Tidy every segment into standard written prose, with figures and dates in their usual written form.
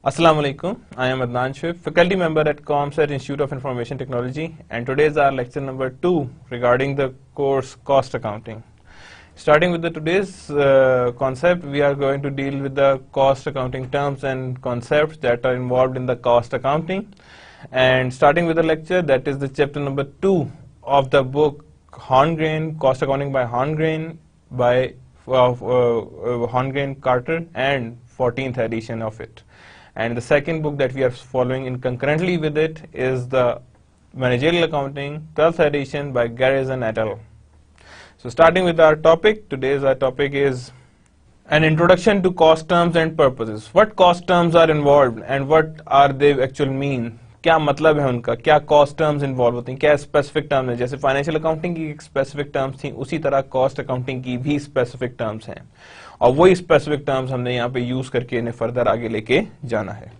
Assalamu alaikum. I am Adnan Shif, faculty member at ComSat Institute of Information Technology, and today is our lecture number 2 regarding the course Cost Accounting. Starting with today's concept, we are going to deal with the cost accounting terms and concepts that are involved in the cost accounting. And starting with the lecture, that is the chapter number 2 of the book Horngrain, Cost Accounting by Horngrain by Horngrain Carter, and 14th edition of it. And the second book that we are following in concurrently with it is the Managerial Accounting, 12th edition by Garrison et al. So starting with our topic, today's our topic is an introduction to cost terms and purposes. What cost terms are involved and what are they actually mean? क्या मतलब है उनका, क्या cost terms involve होती हैं, क्या specific terms हैं. जैसे फाइनेंशियल अकाउंटिंग की स्पेसिफिक टर्म्स थी, उसी तरह कॉस्ट अकाउंटिंग की भी स्पेसिफिक टर्म्स हैं और वही स्पेसिफिक टर्म्स हमने यहाँ पे यूज करके इन्हें फर्दर आगे लेके जाना है.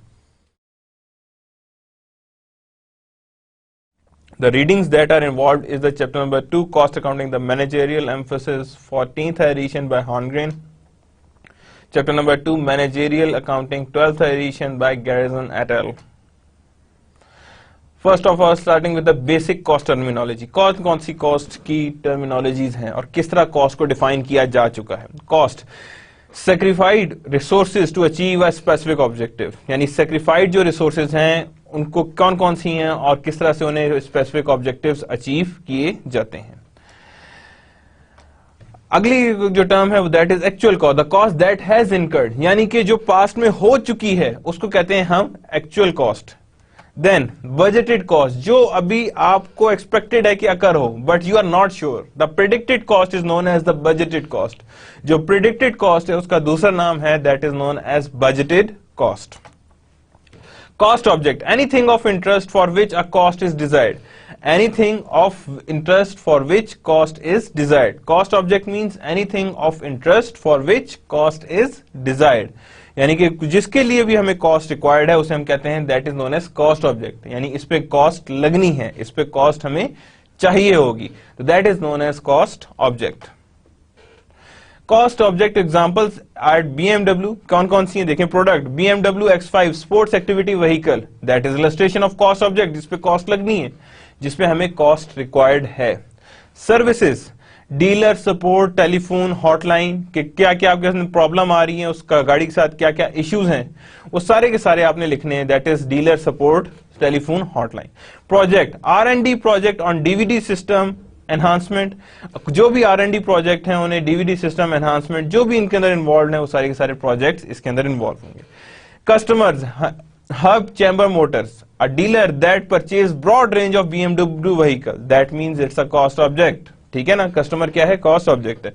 The readings that are involved is the chapter number 2, Cost Accounting, the Managerial Emphasis, 14th edition by Horngrain. Chapter number 2, Managerial Accounting, 12th edition by Garrison et al. First of all, starting with the basic cost terminology. कौन सी cost की terminologies हैं और किस तरह cost को define किया जा चुका है. Cost, sacrificed resources to achieve a specific objective. यानी sacrificed जो resources हैं उनको कौन सी हैं और किस तरह से उन्हें specific objectives achieve किए जाते हैं. अगली जो टर्म है that is actual cost, the cost that has incurred, यानी कि जो past में हो चुकी है उसको कहते हैं हम actual cost. Then budgeted cost, जो अभी आपको expected है कि अकर हो but you are not sure. The predicted cost is known as the budgeted cost. जो predicted cost है उसका दूसरा नाम है that is known as budgeted cost. Cost object, anything of interest for which a cost is desired. Anything of interest for which cost is desired. Cost object means anything of interest for which cost is desired. यानी कि जिसके लिए भी हमें cost required है उसे हम कहते हैं that is known as cost object. यानी इस पे कॉस्ट लगनी है, इस पे कॉस्ट हमें चाहिए होगी, तो that is known as cost object. Cost object examples are BMW. कौन सी हैं देखें. Product BMW X5 sports activity vehicle, that is illustration of cost object, जिसपे कॉस्ट लगनी है, जिसपे हमें कॉस्ट रिक्वायर्ड है. Services, dealer support, telephone hotline, कि क्या क्या आपके साथ प्रॉब्लम आ रही है, उसका गाड़ी के साथ क्या क्या इश्यूज हैं, वो सारे के सारे आपने लिखने हैं. That is dealer support, telephone hotline. Project, R&D project on DVD system enhancement. जो भी R&D प्रोजेक्ट हैं उन्हें DVD सिस्टम एनहांसमेंट जो भी इनके अंदर इन्वॉल्व है वो सारे के सारे प्रोजेक्ट्स इसके अंदर इन्वॉल्व होंगे. Customers, hub chamber motors, a dealer that purchase broad range of BMW vehicle, that means it's a cost object. ठीक है ना, कस्टमर क्या है, कॉस्ट ऑब्जेक्ट है.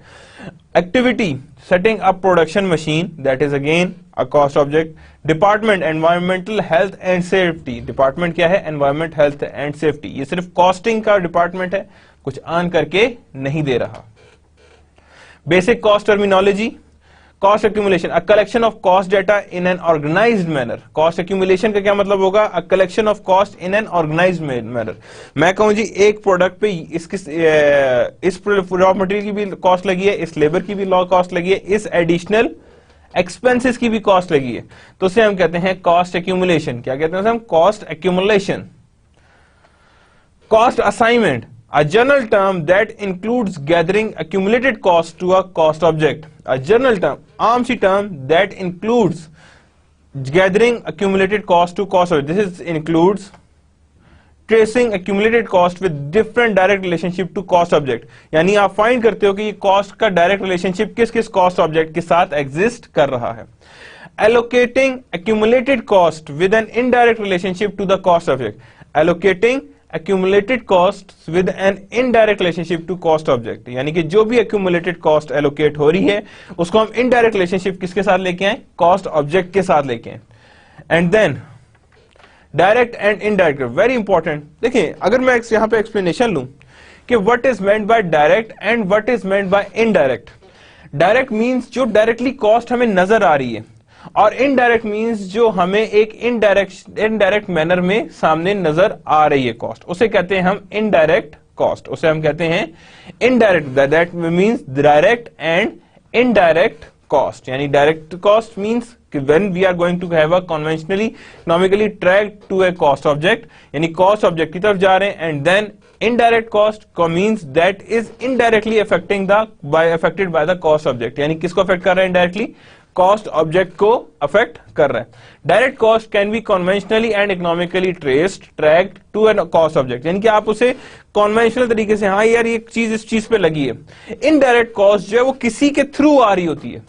Activity, setting up production machine, that is again a cost object. Department, environmental health and safety. Department क्या है, environment health and safety. ये सिर्फ कॉस्टिंग का डिपार्टमेंट है, कुछ अर्न करके नहीं दे रहा. Basic cost terminology. Cost accumulation, a collection of cost data in an organised manner. Cost accumulation का क्या मतलब होगा, a collection of cost in an organised manner. मैं कहूं जी एक प्रोडक्ट पे इस रॉ मटेरियल की भी कॉस्ट लगी है, इस लेबर की भी कॉस्ट लगी है, इस एडिशनल एक्सपेंसेस की भी कॉस्ट लगी है, तो उसे हम कहते हैं कॉस्ट एक्यूमुलेशन. क्या कहते हैं हम, cost accumulation. Cost assignment, a general term that includes gathering accumulated cost to a cost object. A general term, आम सी term that includes gathering accumulated cost to cost object. This includes tracing accumulated cost with different direct relationship to cost object. यानी आप find करते हो कि ये cost का direct relationship किस किस कॉस्ट ऑब्जेक्ट के साथ एग्जिस्ट कर रहा है. Allocating accumulated cost with an indirect relationship to the cost object. Allocating accumulated costs with an indirect relationship to cost object. यानी कि जो भी accumulated cost allocate हो रही है उसको हम indirect relationship किसके साथ लेके आए, cost object के साथ लेके आए. And then direct and indirect, very important. देखिए अगर मैं यहाँ पे explanation लूं कि what is meant by direct and what is meant by indirect. Direct means जो directly cost हमें नजर आ रही है और इनडायरेक्ट मींस जो हमें एक इनडायरेक्ट मैनर में सामने नजर आ रही है कॉस्ट, उसे कहते हैं हम इनडायरेक्ट कॉस्ट. उसे हम कहते हैं indirect, that means direct and indirect cost. यानी direct cost means when we are going to have a conventionally economically tracked to a cost object, यानी cost object की तरफ जा रहे हैं, and then indirect cost means that is indirectly affected by the cost object. यानी किसको affect कर रहा है indirectly? Cost object को affect कर रहा है. Direct cost can be conventionally and economically tracked to a cost object. यानी कि आप उसे conventional तरीके से, हाँ यार ये चीज इस चीज पे लगी है. Indirect cost जो है वो किसी के थ्रू आ रही होती है,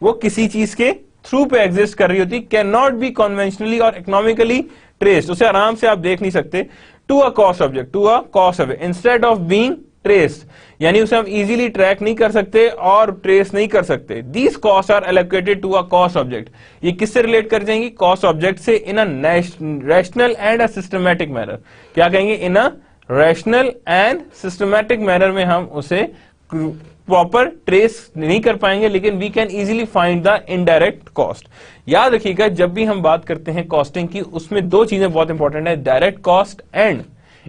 वो किसी चीज के थ्रू पे एग्जिस्ट कर रही होती, कैन नॉट बी कन्वेंशनली और इकोनॉमिकली ट्रेस्ड. उसे आराम से आप देख नहीं सकते to a cost object, to a cost object instead of being traced. यानी उसे हम इजीली ट्रैक नहीं कर सकते और ट्रेस नहीं कर सकते. These cost are allocated to a cost object. ये किससे रिलेट कर जाएंगी? कॉस्ट ऑब्जेक्ट से in a rational and a systematic manner. क्या कहेंगे? In a rational and systematic manner में हम उसे प्रॉपर ट्रेस नहीं कर पाएंगे, लेकिन we can easily find the indirect cost. याद रखिएगा जब भी हम बात करते हैं कॉस्टिंग की, उसमें दो चीजें बहुत इंपॉर्टेंट है, direct cost and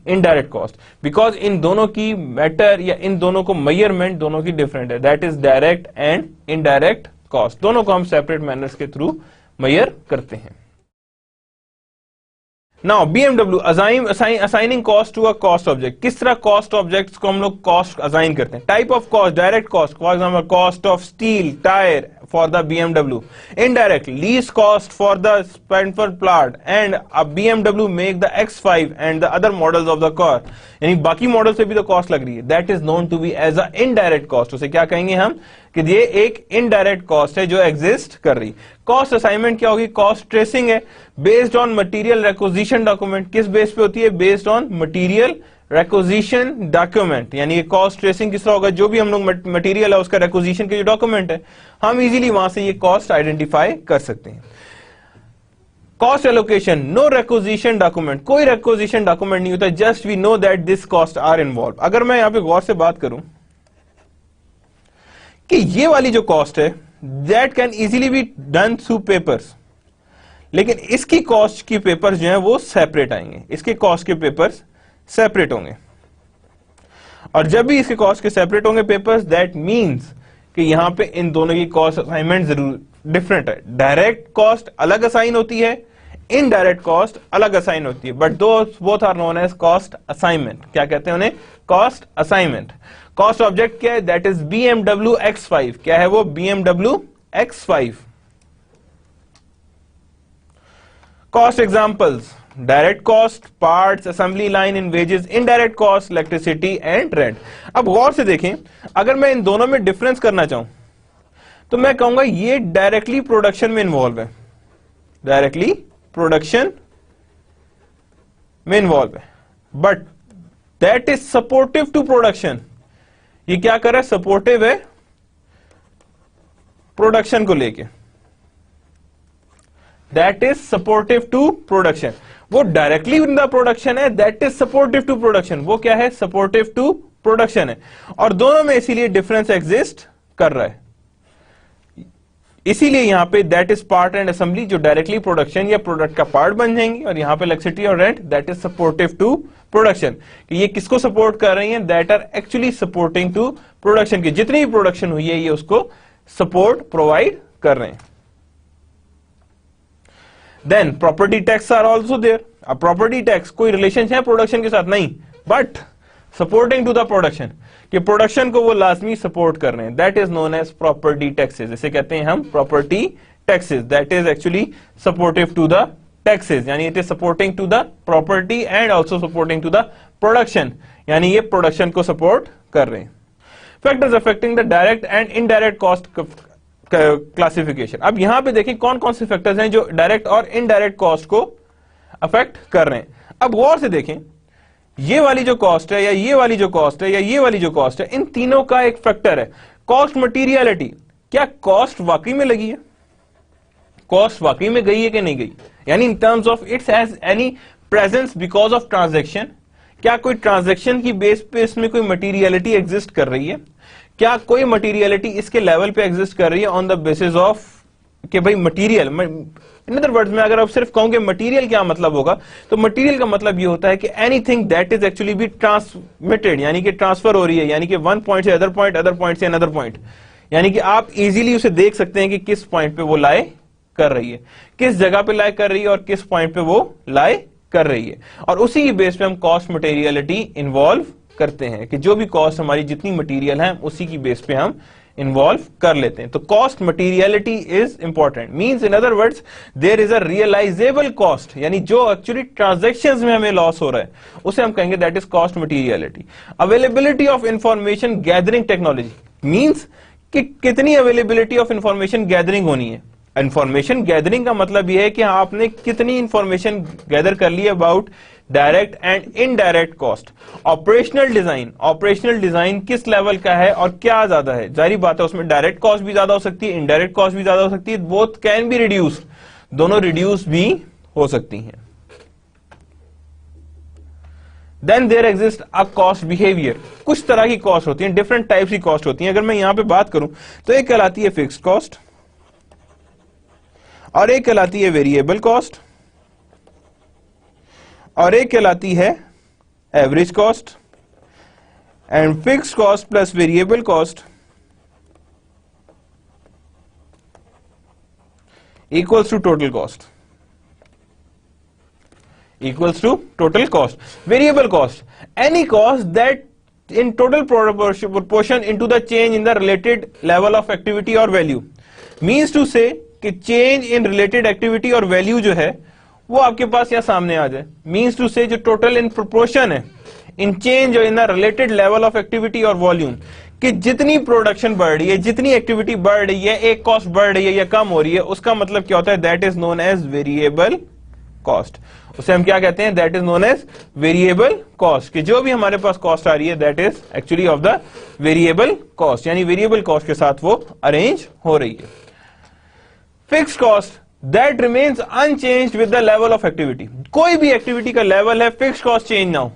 indirect cost. Because in दोनों की मैटर या इन दोनों को मेजरमेंट दोनों की डिफरेंट है. That is direct and indirect cost. दोनों को हम सेपरेट मैनर्स के थ्रू मेजर करते हैं. Now BMW assigning cost to a cost object. किस तरह cost objects को हम लोग cost assign करते हैं? Type of cost, direct cost, for example cost of steel tire for the BMW. Indirect lease cost for the Sprinter plant and a BMW make the X5 and the other models of the car. यानी बाकी model से भी तो cost लग रही है. That is known to be as a indirect cost. उसे क्या कहेंगे हम? कि ये एक इनडायरेक्ट कॉस्ट है जो एग्जिस्ट कर रही. कॉस्ट असाइनमेंट क्या होगी? कॉस्ट ट्रेसिंग है based on material requisition document. किस बेस पे होती है? Based on material requisition document. यानी ये कॉस्ट ट्रेसिंग किस तरह होगा? जो भी हम लोग मटेरियल है उसका रिक्विजिशन के जो डॉक्यूमेंट है, हम इजीली वहां से ये कॉस्ट आइडेंटिफाई कर सकते हैं. Cost allocation, no requisition document. कोई रिक्विजिशन डॉक्यूमेंट नहीं होता, just we know that this cost are involve. अगर मैं यहां पे गौर से बात करूं कि ये वाली जो कॉस्ट है that can easily be done through papers, लेकिन इसकी कॉस्ट की पेपर्स जो है वो सेपरेट आएंगे. इसके कॉस्ट के पेपर्स सेपरेट होंगे, और जब भी इसके कॉस्ट के सेपरेट होंगे पेपर्स, दैट मींस कि यहां पे इन दोनों की कॉस्ट असाइनमेंट जरूर डिफरेंट है. डायरेक्ट कॉस्ट अलग असाइन होती है, इनडायरेक्ट कॉस्ट अलग असाइन होती है, but both are known as cost assignment. क्या कहते हैं उन्हें? Cost assignment. कॉस्ट ऑब्जेक्ट क्या है? That is BMW X5. क्या है वो? BMW X5. Cost examples, direct cost, parts, assembly line in wages, indirect cost, electricity and rent. अब गौर से देखें, अगर मैं इन दोनों में डिफरेंस करना चाहूं तो मैं कहूंगा ये डायरेक्टली प्रोडक्शन में इन्वॉल्व है, डायरेक्टली प्रोडक्शन में इन्वॉल्व है, but that is supportive to production. ये क्या कर रहा है? सपोर्टिव है प्रोडक्शन को लेके. That is supportive to production. वो डायरेक्टली इन द प्रोडक्शन है, that is supportive to production. वो क्या है? सपोर्टिव टू प्रोडक्शन है, और दोनों में इसीलिए डिफरेंस एग्जिस्ट कर रहा है. इसीलिए यहां पे that is part and assembly जो डायरेक्टली प्रोडक्शन या प्रोडक्ट का पार्ट बन जाएंगे, और यहां पे इलेक्ट्रिसिटी और rent that is supportive to production. ये किसको सपोर्ट कर रही हैं? That are actually supporting to production. की जितनी भी प्रोडक्शन हुई है ये उसको सपोर्ट प्रोवाइड कर रहे हैं. Then property tax are also there. अब प्रॉपर्टी टैक्स कोई रिलेशन है प्रोडक्शन के साथ? नहीं, but supporting to the production, कि प्रोडक्शन को वो लाजमी सपोर्ट कर रहे हैं. That is known as property taxes. इसे कहते हैं हम property taxes. That is actually supportive to the taxes, यानी it is supporting to the property and also supporting to the production, यानी ये प्रोडक्शन को सपोर्ट कर रहे हैं. Factors affecting the direct and indirect cost classification. अब यहां पे देखें कौन कौन से फैक्टर्स हैं जो डायरेक्ट और इनडायरेक्ट कॉस्ट को अफेक्ट कर रहे हैं. अब गौर से देखें, ये वाली जो कॉस्ट है या ये वाली जो कॉस्ट है या ये वाली जो कॉस्ट है, इन तीनों का एक फैक्टर है कॉस्ट मटीरियलिटी. क्या कॉस्ट वाकई में लगी है? कॉस्ट वाकई में गई है कि नहीं गई? यानी in terms of its has any presence because of transaction. क्या कोई ट्रांजैक्शन की बेस पे इसमें कोई मटीरियलिटी एग्जिस्ट कर रही है? क्या कोई मटीरियलिटी इसके लेवल पे एग्जिस्ट कर रही है ऑन द बेसिस ऑफ कि भाई मटीरियल. इन अदर वर्ड्स में अगर आप सिर्फ कहोगे मटीरियल क्या मतलब होगा, तो मटीरियल का मतलब ये होता है कि anything that is actually be transmitted, यानी कि ट्रांसफर हो रही है, यानी कि वन पॉइंट से अदर पॉइंट से अनदर पॉइंट. यानी कि आप इजीली उसे देख सकते हैं कि किस पॉइंट पे वो लाई कर रही है, किस जगह पे लाई कर रही है और किस पॉइंट पे वो लाई कर रही है, और उसी की बेस पे हम कॉस्ट मटेरियलिटी इन्वॉल्व करते हैं कि जो भी कॉस्ट हमारी जितनी मटेरियल है उसी की बेस पे हम इन्वॉल्व कर लेते हैं। तो cost materiality is important, means in other words there is a realisable cost, यानी जो एक्चुअली ट्रांजैक्शंस में हमें लॉस हो रहा है उसे हम कहेंगे that is cost materiality. Availability of information gathering technology, means कि कितनी अवेलेबिलिटी ऑफ इंफॉर्मेशन गैदरिंग होनी है। इंफॉर्मेशन गैदरिंग का मतलब यह है कि आपने कितनी इंफॉर्मेशन गैदर कर ली about direct and indirect cost. Operational design, operational design किस लेवल का है और क्या ज्यादा है, जारी बात है उसमें डायरेक्ट कॉस्ट भी ज्यादा हो सकती है, इनडायरेक्ट कॉस्ट भी ज्यादा हो सकती है, बोथ कैन बी रिड्यूस, दोनों रिड्यूस भी हो सकती हैं। Then there exist a cost behaviour, कुछ तरह की कॉस्ट होती है, डिफरेंट टाइप्स की कॉस्ट होती है। अगर मैं यहां पे बात करूं तो एक कहलाती है फिक्स्ड कॉस्ट और एक कहलाती है वेरिएबल कॉस्ट और एक कहलाती है average cost. And fixed cost plus variable cost equals to total cost, equals to total cost. Variable cost, any cost that in total proportion into the change in the related level of activity or value, means to say कि change in related activity और value जो है वो आपके पास या सामने आ जाए। means to say जो total in proportion है in change in the related level of activity और volume, कि जितनी प्रोडक्शन बढ़ रही है, जितनी एक्टिविटी बढ़ रही है, एक कॉस्ट बढ़ रही है या कम हो रही है, उसका मतलब क्या होता है, that is known as variable cost. उसे हम क्या कहते हैं, that is known as variable cost, कि जो भी हमारे पास कॉस्ट आ रही है that is actually of the variable cost, यानी वेरिएबल कॉस्ट के साथ वो अरेंज हो रही है। Fixed cost that remains unchanged with the level of activity, कोई भी एक्टिविटी का लेवल है, फिक्स्ड कॉस्ट चेंज ना हो,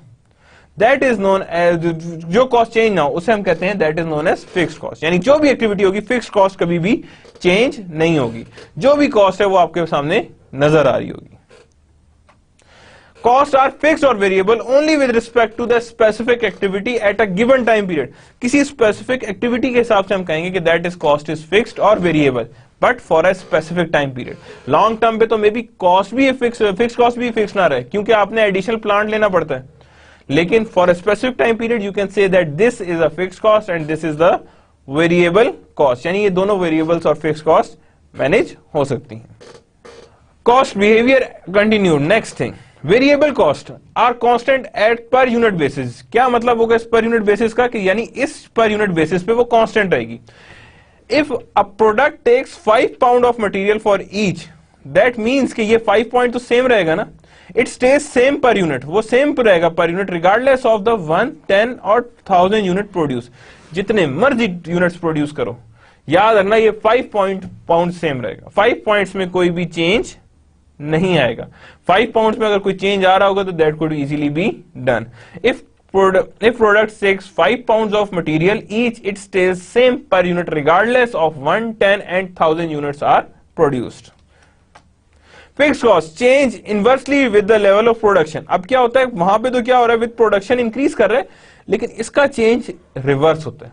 दैट इज नोन एज, जो कॉस्ट चेंज ना हो उसे हम कहते हैं that is known as fixed cost, यानी जो भी एक्टिविटी होगी फिक्स्ड कॉस्ट कभी भी चेंज नहीं होगी, जो भी कॉस्ट है वो आपके सामने नजर आ रही होगी। Costs are fixed or variable only with respect to the specific activity at a given time period. किसी specific activity के हिसाब से हम कहेंगे कि that is cost is fixed or variable, but for a specific time period. Long term पे तो may be cost भी fixed cost भी fixed ना रहे, क्योंकि आपने additional plant लेना पड़ता है, लेकिन for a specific time period you can say that this is a fixed cost and this is the variable cost, यानी ये दोनों variables और fixed cost manage हो सकती हैं। Cost behavior continued. Next thing, variable cost are constant at per unit basis. क्या मतलब होगा इस पर यूनिट बेसिस का, कि यानी इस पर यूनिट बेसिस पे वो कांस्टेंट रहेगी। If a product takes 5 pound of material for each, that means कि ये 5 पॉइंट तो सेम रहेगा ना, it stays same per unit, वो सेम रहेगा per unit regardless of the 1, 10 और 1000 यूनिट प्रोड्यूस, जितने मर्जी यूनिट्स प्रोड्यूस करो, याद रखना ये 5 पाउंड सेम रहेगा, 5 पॉइंट्स में कोई भी चेंज नहीं आएगा। 5 पाउंड्स में अगर कोई चेंज आ रहा होगा तो that could easily be done. If product takes 5 pounds of material each, it stays same per unit regardless of 1, 10 and 1000 units are produced. Fixed cost change inversely with the level of production. अब क्या होता है वहां पे, तो क्या हो रहा है, विद प्रोडक्शन इंक्रीज कर रहे हैं, लेकिन इसका चेंज रिवर्स होता है।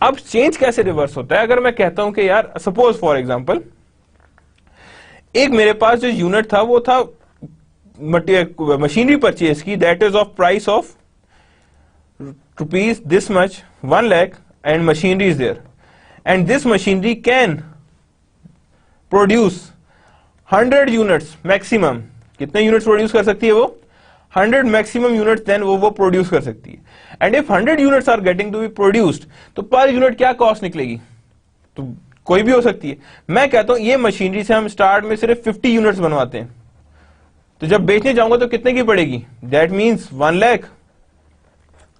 अब चेंज कैसे रिवर्स होता है, अगर मैं कहता हूं कि यार सपोज फॉर एग्जांपल एक मेरे पास जो यूनिट था वो था मशीनरी परचेज की, that is of price of rupees this much, 1 lakh, and machinery is there, and this machinery can produce 100 units maximum. कितने यूनिट्स प्रोड्यूस कर सकती है वो, 100 मैक्सिमम यूनिट्स देन वो प्रोड्यूस कर सकती है। And if 100 units are getting to be produced, तो पर यूनिट क्या कॉस्ट निकलेगी, तो कोई भी हो सकती है। मैं कहता हूं ये मशीनरी से हम स्टार्ट में सिर्फ 50 यूनिट्स बनवाते हैं, तो जब बेचने जाऊंगा तो कितने की पड़ेगी, that means 1 lakh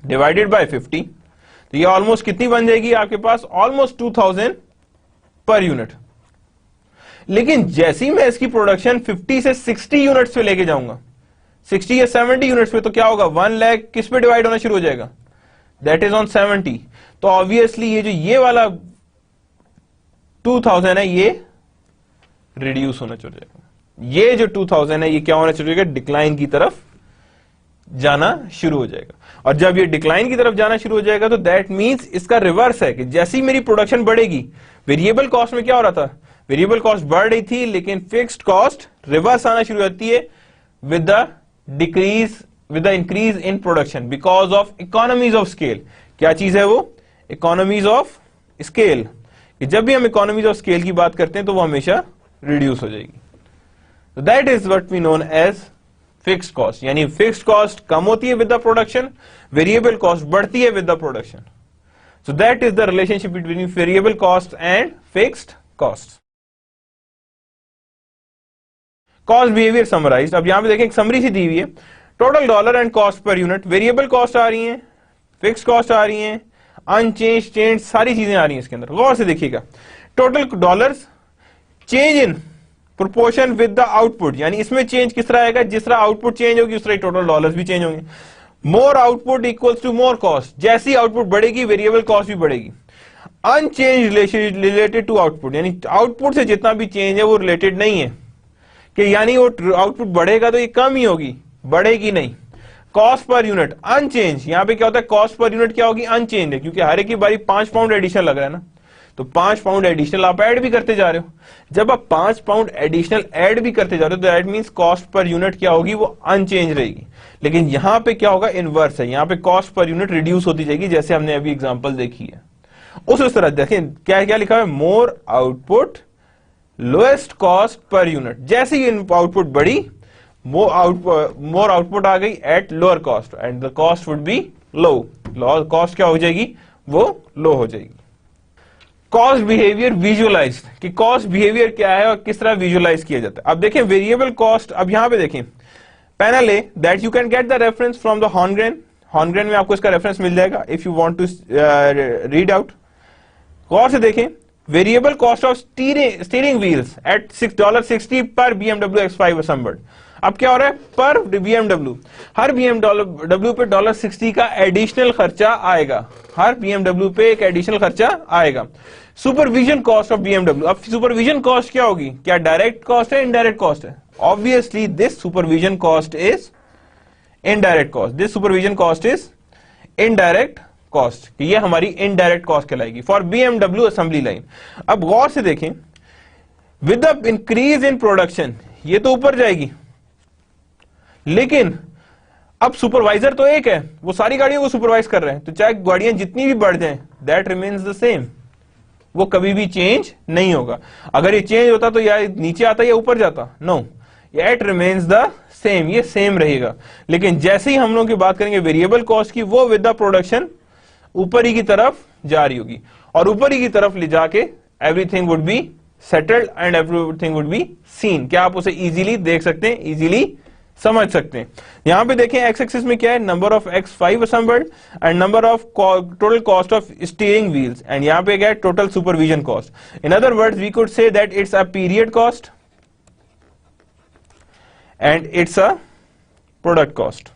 divided by 50, तो ये ऑलमोस्ट कितनी बन जाएगी आपके पास, ऑलमोस्ट 2000 पर यूनिट। लेकिन जैसे ही मैं इसकी प्रोडक्शन 50 से 60 यूनिट्स पे लेके जाऊंगा, 60 या 70 यूनिट्स पे, तो क्या होगा, 1 लाख किस पे डिवाइड होना शुरू हो जाएगा, दैट इज ऑन 70। तो ऑब्वियसली ये जो ये वाला 2000 है ये रिड्यूस होना शुरू हो जाएगा, ये जो 2000 है ये क्या होना शुरू हो जाएगा, डिक्लाइन की तरफ जाना शुरू हो जाएगा। और जब ये डिक्लाइन की तरफ जाना शुरू हो जाएगा तो दैट मींस इसका रिवर्स है कि जैसी मेरी प्रोडक्शन बढ़ेगी, वेरिएबल कॉस्ट में क्या हो रहा था, वेरिएबल कॉस्ट बढ़ रही थी लेकिन फिक्स्ड कॉस्ट रिवर्स आना शुरू हो जाती है with the increase in production because of economies of scale. क्या चीज है वो, इकोनॉमीज ऑफ स्केल, कि जब भी हम इकोनॉमीज ऑफ स्केल की बात करते हैं तो वो हमेशा रिड्यूस हो जाएगी। तो that is what we known as fixed cost, यानी फिक्स्ड कॉस्ट कम होती है with the production, variable cost बढ़ती है with the production. So that is the relationship between variable cost and fixed cost. Cost behaviour summarised. अब यहां पे देखें एक समरी सी दी हुई है, total dollar and cost per unit, variable cost आ रही है, फिक्स्ड कॉस्ट आ रही है, अनचेंज, चेंज, सारी चीजें आ रही हैं इसके अंदर। गौर से देखिएगा, total dollars change in proportion with the output, यानी इसमें चेंज किस तरह आएगा, जिस तरह आउटपुट चेंज होगी उस तरह टोटल डॉलर्स भी चेंज होंगे। More output equals to more cost, जैसी आउटपुट बढ़ेगी वेरिएबल कॉस्ट भी बढ़ेगी। अनचेंज रिलेटेड टू आउटपुट, यानी आउटपुट से जितना भी चेंज है वो रिलेटेड नहीं है, कि यानी वो आउटपुट बढ़ेगा तो ये कम ही होगी, बढ़ेगी नहीं। कॉस्ट पर यूनिट अनचेंज, यहां पे क्या होता है, कॉस्ट पर यूनिट क्या होगी, अनचेंज है, क्योंकि हर एक की बारी 5 पाउंड एडिशनल लग रहा है ना, तो 5 पाउंड एडिशनल आप ऐड भी करते जा रहे हो। जब आप 5 पाउंड एडिशनल ऐड भी करते जा रहे हो तो that means cost per unit क्या होगी, वो अनचेंज रहेगी। लेकिन यहां पे क्या होगा, इनवर्स है, यहां पे कॉस्ट पर यूनिट रिड्यूस होती जाएगी, जैसे हमने अभी एग्जांपल देखी है। उस तरह देखें क्या क्या लिखा है, more output lowest cost per unit, जैसे ही आउटपुट बढ़ी मोर आउटपुट आ गई at lower cost and the cost would be low, cost क्या हो जाएगी, वो लो हो जाएगी। कॉस्ट बिहेवियर विजुअलाइज, कि कॉस्ट बिहेवियर क्या है और किस तरह विजुअलाइज किया जाता है। अब देखें वेरिएबल कॉस्ट, अब यहां पे देखें panel A that you can get the reference from the Horngren, Horngren में आपको इसका रेफरेंस मिल जाएगा if you want to read out. गौर से देखें, variable cost of steering wheels at $6.60 per BMW X5 assembled. अब क्या हो रहा है, पर BMW, हर BMW पे $60 का एडिशनल खर्चा आएगा, हर BMW पे एक एडिशनल खर्चा आएगा। सुपरविजन कॉस्ट ऑफ BMW, अब सुपरविजन कॉस्ट क्या होगी, क्या डायरेक्ट कॉस्ट है, इनडायरेक्ट कॉस्ट है? Obviously this supervision cost is indirect cost, this supervision cost is indirect cost, ये हमारी इनडायरेक्ट कॉस्ट कहलाएगी फॉर BMW असेंबली लाइन। अब गौर से देखें, with the increase in production ये तो ऊपर जाएगी, लेकिन अब सुपरवाइजर तो एक है, वो सारी गाड़ियों को सुपरवाइज कर रहे हैं, तो चाहे गाड़ियां जितनी भी बढ़ जाएं दैट रिमेन्स द सेम, वो कभी भी चेंज नहीं होगा। अगर ये चेंज होता तो या नीचे आता या ऊपर जाता, no, it remains the same, ये सेम रहेगा। लेकिन जैसे ही हम लोग की बात करेंगे वेरिएबल कॉस्ट की, वो विद द प्रोडक्शन ऊपर ही की तरफ जा रही होगी, और ऊपर ही की तरफ ले जाके everything would be settled and everything would be seen. क्या आप उसे इजीली देख सकते हैं, इजीली समझ सकते हैं। यहां पे देखें एक्स एक्सिस में क्या है, number of X5 assembled and number of total cost of steering wheels, and यहां पे क्या है, total supervision cost. In other words we could say that it's a period cost and it's a product cost.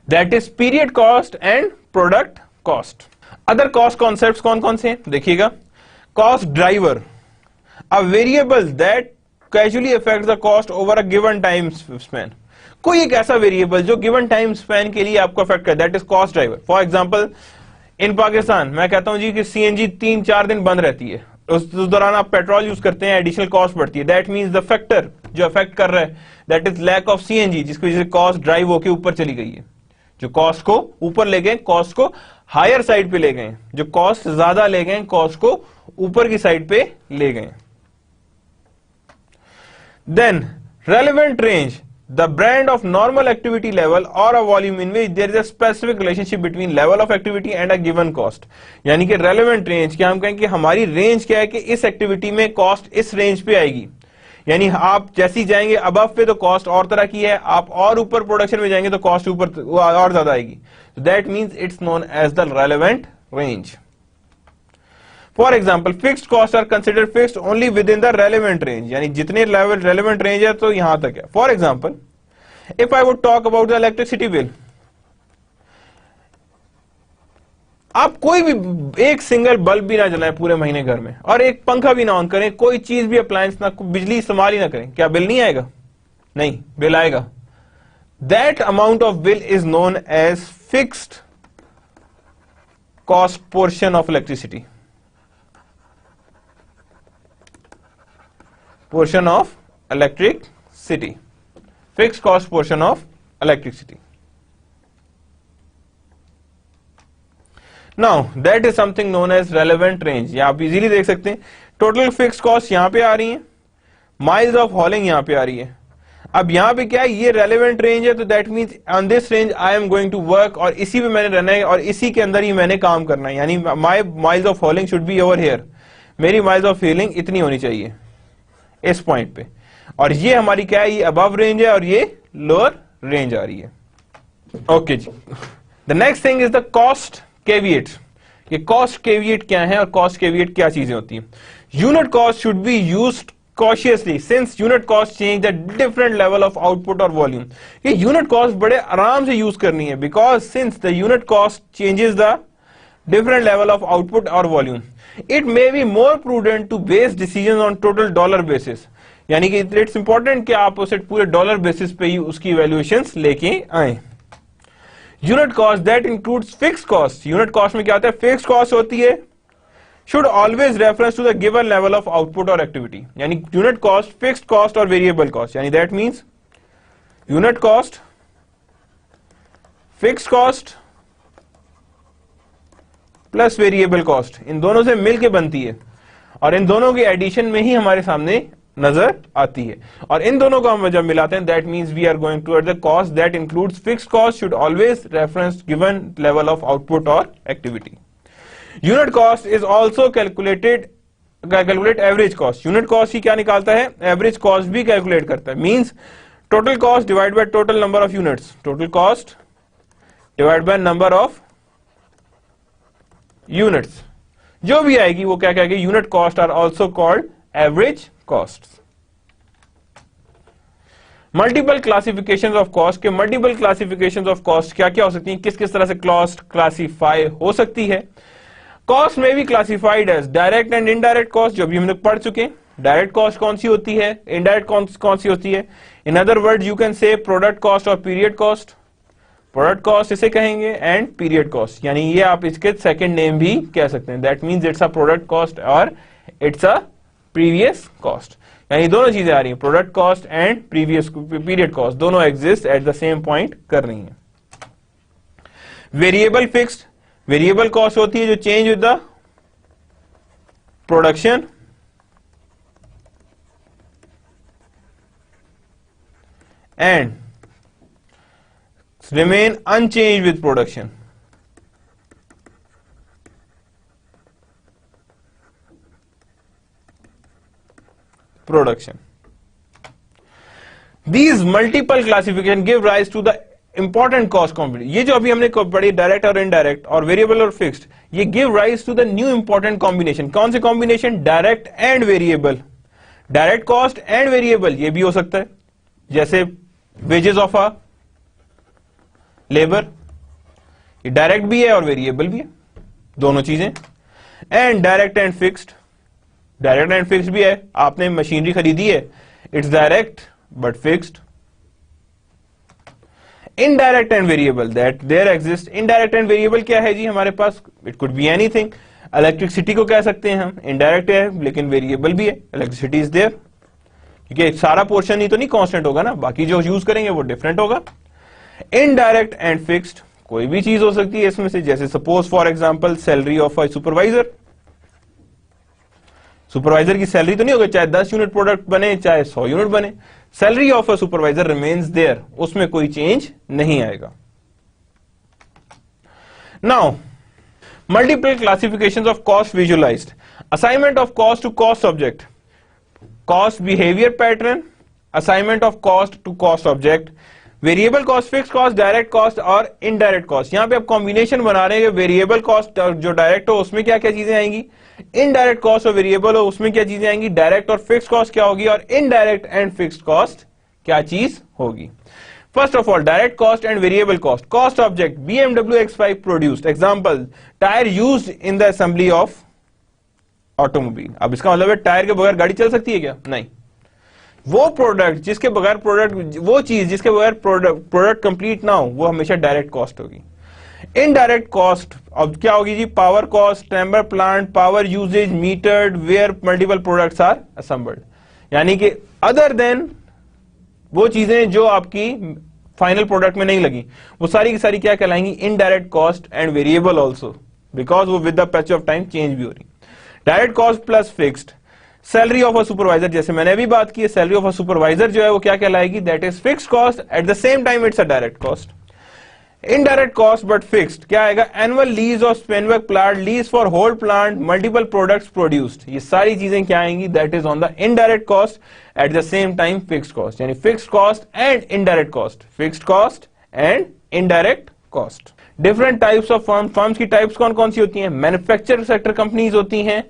That is period cost and product cost. Other cost concepts कौन कौन से हैं देखिएगा, cost driver, a variable that casually affect the cost over a given time span, कोई एक ऐसा variable जो given time span के लिए आपको अफेक्ट करे, that is cost driver. For example in Pakistan मैं कहता हूं जी कि CNG 3-4 दिन बंद रहती है, उस दौरान आप पेट्रोल यूज करते हैं, एडिशनल कॉस्ट बढ़ती है, दैट मींस द फैक्टर जो अफेक्ट कर रहा है that is lack of CNG, जिसकी वजह से कॉस्ट ड्राइव होकर ऊपर चली गई है, जो कॉस्ट को ऊपर ले गए, कॉस्ट को हायर साइड पे ले गए, जो कॉस्ट ज्यादा ले गए कॉस्ट को ऊपर की साइड पे ले गए। Then relevant range, the brand of normal activity level or a volume in which there is a specific relationship between level of activity and a given cost। यानी कि relevant range क्या हम कहें कि हमारी रेंज क्या है कि इस एक्टिविटी में कॉस्ट इस रेंज पे आएगी, यानी आप जैसी जाएंगे अबव पे तो कॉस्ट और तरह की है, आप और ऊपर प्रोडक्शन में जाएंगे तो कॉस्ट ऊपर और ज्यादा आएगी। That means it's known as the relevant range. For example fixed cost are considered fixed only within the relevant range, यानी जितने लेवल रेलेवेंट रेंज है तो यहां तक है। For example if I would talk about the electricity bill, आप कोई भी एक सिंगल बल्ब भी ना जलाएं पूरे महीने घर में, और एक पंखा भी ना ऑन करें, कोई चीज भी अप्लायंस ना, बिजली इस्तेमाल ही ना करें, क्या बिल नहीं आएगा? नहीं, बिल आएगा। That amount of bill is known as fixed cost portion of electricity, portion of electricity, fixed cost portion of electricity. Now that is something known as relevant range. ये आप इजीली देख सकते हैं, total fix cost यहां पे आ रही है, miles of हॉलिंग यहां पे आ रही है। अब यहां पे क्या है, ये रेलेवेंट रेंज है, तो that means on this range I am going to work, और इसी पे मैंने रहना है और इसी के अंदर ही मैंने काम करना है, यानी my miles of hauling should be over here, मेरी माइल्स ऑफ हॉलिंग इतनी होनी चाहिए इस पॉइंट पे, और ये हमारी क्या है, ये अबव रेंज है और ये लोअर रेंज आ रही है। ओके जी, the next thing is the cost caveat. ये कॉस्ट केविएट क्या है और कॉस्ट केविएट क्या चीजें होती हैं? Unit cost should be used cautiously since unit cost change the different level of output or volume. ये unit cost बड़े आराम से यूज करनी है, because since the unit cost changes the different level of output or volume, it may be more prudent to base decisions on total dollar basis. यानी कि it's important कि आप उसे पूरे डॉलर बेसिस पे ही उसकी वैल्यूएशंस लेके आए। Unit cost that includes fixed cost. Unit cost में क्या होता है, फिक्स्ड कॉस्ट होती है, should always reference to the given level of output or activity. यानी यूनिट कॉस्ट, फिक्स्ड कॉस्ट और वेरिएबल कॉस्ट, यानी that means unit cost, fixed cost plus variable cost, इन दोनों से मिलके बनती है और इन दोनों के एडिशन में ही हमारे सामने नजर आती है, और इन दोनों को हम जब मिलाते हैं that means we are going toward the cost that includes fixed cost should always reference given level of output और activity. Unit cost is also calculate average cost. Unit cost ही क्या निकालता है, एवरेज कॉस्ट भी calculate करता है, means total cost divide by total number of units, total cost divide by number of units, जो भी आएगी वो क्या कहेगी, unit cost are also called average cost. Multiple classification of cost के मल्टीपल क्लासिफिकेशन ऑफ कॉस्ट क्या क्या हो सकती है, किस किस तरह से कॉस्ट क्लासिफाई हो सकती है। कॉस्ट में भी classified as direct and indirect cost, जो भी हम लोग पढ़ चुके हैं। डायरेक्ट कॉस्ट कौन सी होती है, इनडायरेक्ट कौन सी होती है। In other word you can say product cost और पीरियड कॉस्ट, प्रोडक्ट कॉस्ट इसे कहेंगे एंड पीरियड कॉस्ट, यानी ये आप इसके सेकंड नेम भी कह सकते हैं, that means it's a product cost और इट्स अ प्रीवियस कॉस्ट, यानी दोनों चीजें आ रही हैं, product cost and previous period cost, दोनों exist at the same point कर रही हैं। वेरिएबल फिक्स्ड, वेरिएबल कॉस्ट होती है जो change with the production and remain unchange with production. These multiple classification give rise to the important cost combination. ये जो अभी हमने पढ़ी डायरेक्ट और इनडायरेक्ट और वेरिएबल और फिक्स्ड, ये give rise to the new important combination. कौन से combination, direct and variable, direct cost and variable, ये भी हो सकता है, जैसे वेजेस ऑफ अ लेबर, ये डायरेक्ट भी है और वेरिएबल भी है, दोनों चीजें। And direct and fixed, direct and fixed भी है, आपने मशीनरी खरीदी है, it's direct but fixed. Indirect and variable, that there exist. Indirect and variable क्या है जी हमारे पास, it could be anything. Electricity को कह सकते हैं हम, इनडायरेक्ट है लेकिन वेरिएबल भी है, इलेक्ट्रिसिटी इज देयर, क्योंकि सारा पोर्शन ही तो नहीं कांस्टेंट होगा ना, बाकी जो यूज करेंगे वो डिफरेंट होगा। इनडायरेक्ट एंड फिक्स्ड, कोई भी चीज हो सकती है इसमें से, जैसे suppose for example salary of a supervisor, supervisor की सैलरी तो नहीं होगी, चाहे 10 यूनिट प्रोडक्ट बने चाहे 100 यूनिट बने, salary of a supervisor remains there, उसमें कोई चेंज नहीं आएगा। Now multiple classifications of cost visualised, assignment of cost to cost object, cost behaviour pattern, assignment of cost to cost object, variable cost, fix cost, direct cost और indirect cost. यहां पे आप combination बना रहे हैं, variable cost जो direct हो उसमें क्या क्या चीजें आएंगी, इनडायरेक्ट कॉस्ट और वेरिएबल हो उसमें क्या चीजें आएंगी, डायरेक्ट और फिक्स कॉस्ट क्या होगी, और इनडायरेक्ट एंड फिक्स्ड कॉस्ट क्या चीज होगी। First of all direct cost and variable cost. Cost object, BMW X5 produced, example tyre used in the assembly of automobile. अब इसका मतलब है टायर के बगैर गाड़ी चल सकती है क्या, नहीं, वो प्रोडक्ट जिसके बगैर प्रोडक्ट, वो चीज जिसके बगैर प्रोडक्ट कंप्लीट ना हो, वो हमेशा डायरेक्ट कॉस्ट होगी। इनडायरेक्ट कॉस्ट अब क्या होगी जी? Power cost, temper plant, power usages, metered, where multiple products are assembled, यानी कि अदर देन वो चीजें जो आपकी फाइनल प्रोडक्ट में नहीं लगी, वो सारी की सारी क्या कहलाएंगी? Indirect cost and variable also, because वो with the patch of time change भी हो रही। Direct cost plus fixed, salary of a supervisor, जैसे मैंने अभी बात की है, सैलरी ऑफ अ सुपरवाइजर जो है वो क्या कहलाएगी? That is fixed cost, at the same time it's a direct cost. Indirect cost but fixed क्या आएगा? एनुअल लीज ऑफ स्पेनवर्क plant, lease for whole plant, multiple products produced, ये सारी चीजें क्या आएंगी? That is on the indirect cost at the same time fixed cost, यानी fixed cost and indirect cost, fixed cost and indirect cost. Different types of firm, firms की types कौन कौन सी होती हैं? मैन्युफैक्चर सेक्टर कंपनीज होती हैं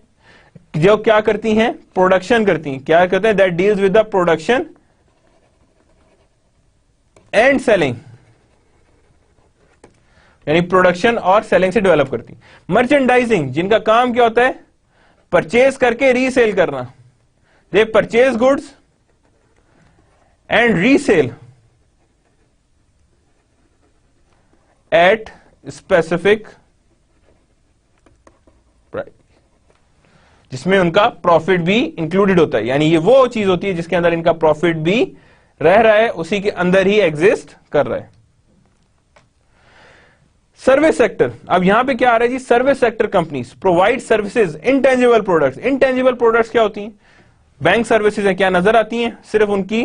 जो क्या करती हैं? प्रोडक्शन करती हैं। क्या कहते हैं? That deals with the production and selling, यानी प्रोडक्शन और सेलिंग से डेवलप करती। मर्चेंडाइजिंग, जिनका काम क्या होता है? परचेज करके रीसेल करना। दे purchase goods and resale at specific price, जिसमें उनका प्रॉफिट भी इंक्लूडेड होता है, यानी ये वो चीज होती है जिसके अंदर इनका प्रॉफिट भी रह रहा है, उसी के अंदर ही एग्जिस्ट कर रहा है। सर्विस सेक्टर, अब यहां पे क्या आ रहा है जी? Service sector companies provide services, intangible products. Intangible products क्या होती हैं? बैंक सर्विसेज है, क्या नजर आती हैं? सिर्फ उनकी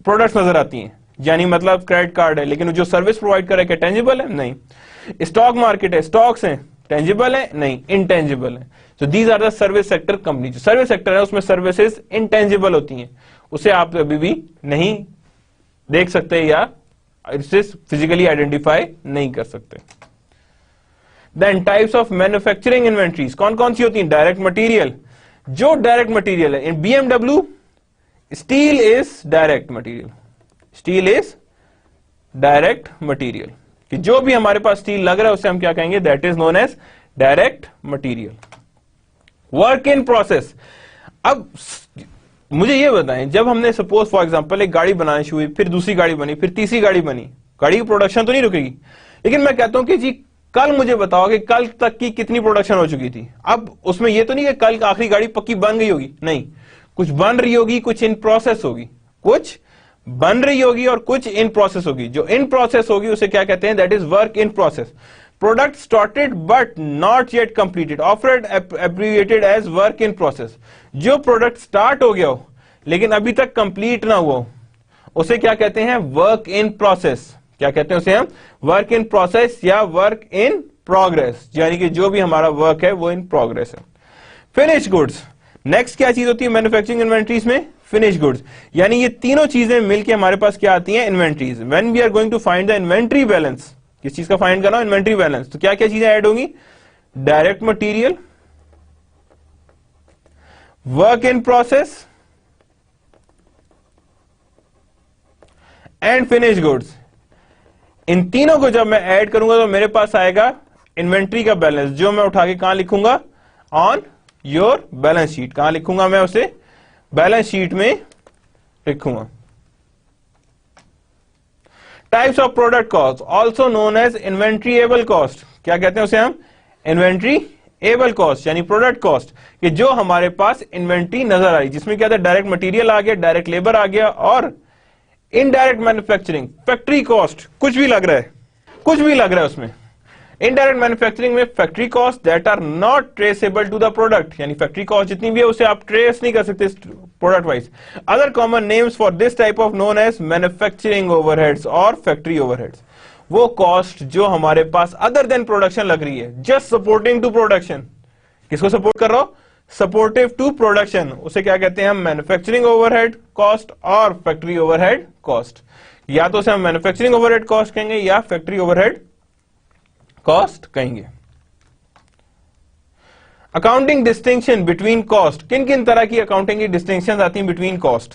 प्रोडक्ट्स नजर आती हैं, यानी मतलब क्रेडिट कार्ड है, लेकिन जो सर्विस प्रोवाइड कर रहा है क्या टेंजिबल है? नहीं। स्टॉक मार्केट है, स्टॉक्स हैं, टेंजिबल है? नहीं, इंटेंजिबल है। So these are the service sector company. जो सर्विस सेक्टर है उसमें सर्विसेज इंटेंजिबल होती हैं, उसे आप अभी भी नहीं देख सकते या इससे फिजिकली आइडेंटिफाई नहीं कर सकते। Then types of manufacturing inventories कौन कौन सी होती हैं? डायरेक्ट मटेरियल, जो डायरेक्ट मटेरियल है, in BMW steel is direct material, steel is direct material, कि जो भी हमारे पास स्टील लग रहा है उसे हम क्या कहेंगे? That is known as direct material. Work in process, अब मुझे ये बताएं, जब हमने सपोज फॉर एग्जांपल एक गाड़ी बनानी शुरू हुई, फिर दूसरी गाड़ी बनी, फिर तीसरी गाड़ी बनी, गाड़ी की प्रोडक्शन तो नहीं रुकेगी, लेकिन मैं कहता हूं कि जी कल मुझे बताओ कि कल तक की कितनी प्रोडक्शन हो चुकी थी। अब उसमें ये तो नहीं कि कल आखिरी गाड़ी पक्की बन गई होगी, नहीं, कुछ बन रही होगी, कुछ इन प्रोसेस होगी, कुछ बन रही होगी और कुछ इन प्रोसेस होगी। जो इन प्रोसेस होगी उसे क्या कहते हैं? That is work in process. Product started but not yet completed, often abbreviated as work in process. जो प्रोडक्ट स्टार्ट हो गया हो लेकिन अभी तक कंप्लीट ना हुआ, उसे क्या कहते हैं? Work in process. क्या कहते हैं उसे हम? वर्क इन प्रोसेस या वर्क इन प्रोग्रेस, यानी कि जो भी हमारा वर्क है वो इन प्रोग्रेस है। फिनिश गुड्स, नेक्स्ट क्या चीज होती है मैन्युफैक्चरिंग इन्वेंट्रीज में? फिनिश गुड्स, यानी ये तीनों चीजें मिलकर हमारे पास क्या आती हैं? Inventories. When we are going to find the inventory balance, किस चीज का फाइंड करना? Inventory balance. तो क्या क्या चीजें ऐड होंगी? Direct material, work in process and finish goods. इन तीनों को जब मैं ऐड करूंगा तो मेरे पास आएगा इन्वेंट्री का बैलेंस, जो मैं उठा के कहां लिखूंगा? On your balance sheet. कहां लिखूंगा मैं उसे? बैलेंस शीट में लिखूंगा। Types of product cost also known as inventoriable cost. क्या कहते हैं उसे हम? इन्वेंट्री एबल कॉस्ट, यानी प्रोडक्ट कॉस्ट, कि जो हमारे पास इन्वेंट्री नजर आई, जिसमें क्या था? डायरेक्ट मटेरियल आ गया, डायरेक्ट लेबर आ गया, और इनडायरेक्ट मैन्युफैक्चरिंग, फैक्ट्री कॉस्ट, कुछ भी लग रहा है, कुछ भी लग रहा है उसमें। इनडायरेक्ट मैन्युफैक्चरिंग में factory cost that are not traceable to the product, यानी फैक्ट्री कॉस्ट जितनी भी है उसे आप ट्रेस नहीं कर सकते product wise. Other common names for this type of known as manufacturing overheads और फैक्ट्री ओवरहेड्स। वो कॉस्ट जो हमारे पास अदर देन प्रोडक्शन लग रही है, जस्ट सपोर्टिंग टू प्रोडक्शन। किसको सपोर्ट कर रहा हो? सपोर्टिव टू प्रोडक्शन, उसे क्या कहते हैं हम? मैन्युफैक्चरिंग ओवरहेड कॉस्ट और फैक्ट्री ओवरहेड कॉस्ट। या तो उसे हम मैन्युफैक्चरिंग ओवरहेड कॉस्ट कहेंगे या फैक्ट्री ओवरहेड कॉस्ट कहेंगे। अकाउंटिंग डिस्टिंक्शन बिटवीन कॉस्ट, किन किन तरह की अकाउंटिंग की डिस्टिंक्शन आती हैं between cost?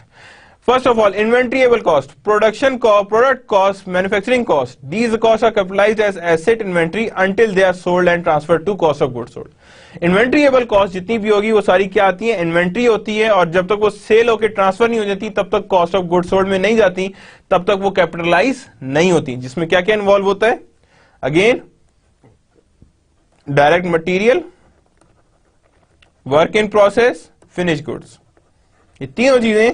First of all, inventoriable cost, production cost, product cost, manufacturing cost. These cost are capitalised as asset inventory until they are sold and transferred to cost of goods sold. Inventoriable cost जितनी भी होगी वो सारी क्या आती है, inventory होती है, और जब तक वो सेल होकर ट्रांसफर नहीं हो जाती तब तक कॉस्ट ऑफ गुड्स सोल्ड में नहीं जाती, तब तक वो कैपिटलाइज नहीं होती। जिसमें क्या क्या इन्वॉल्व होता है, again direct material, work in process, finish goods, ये तीनों चीजें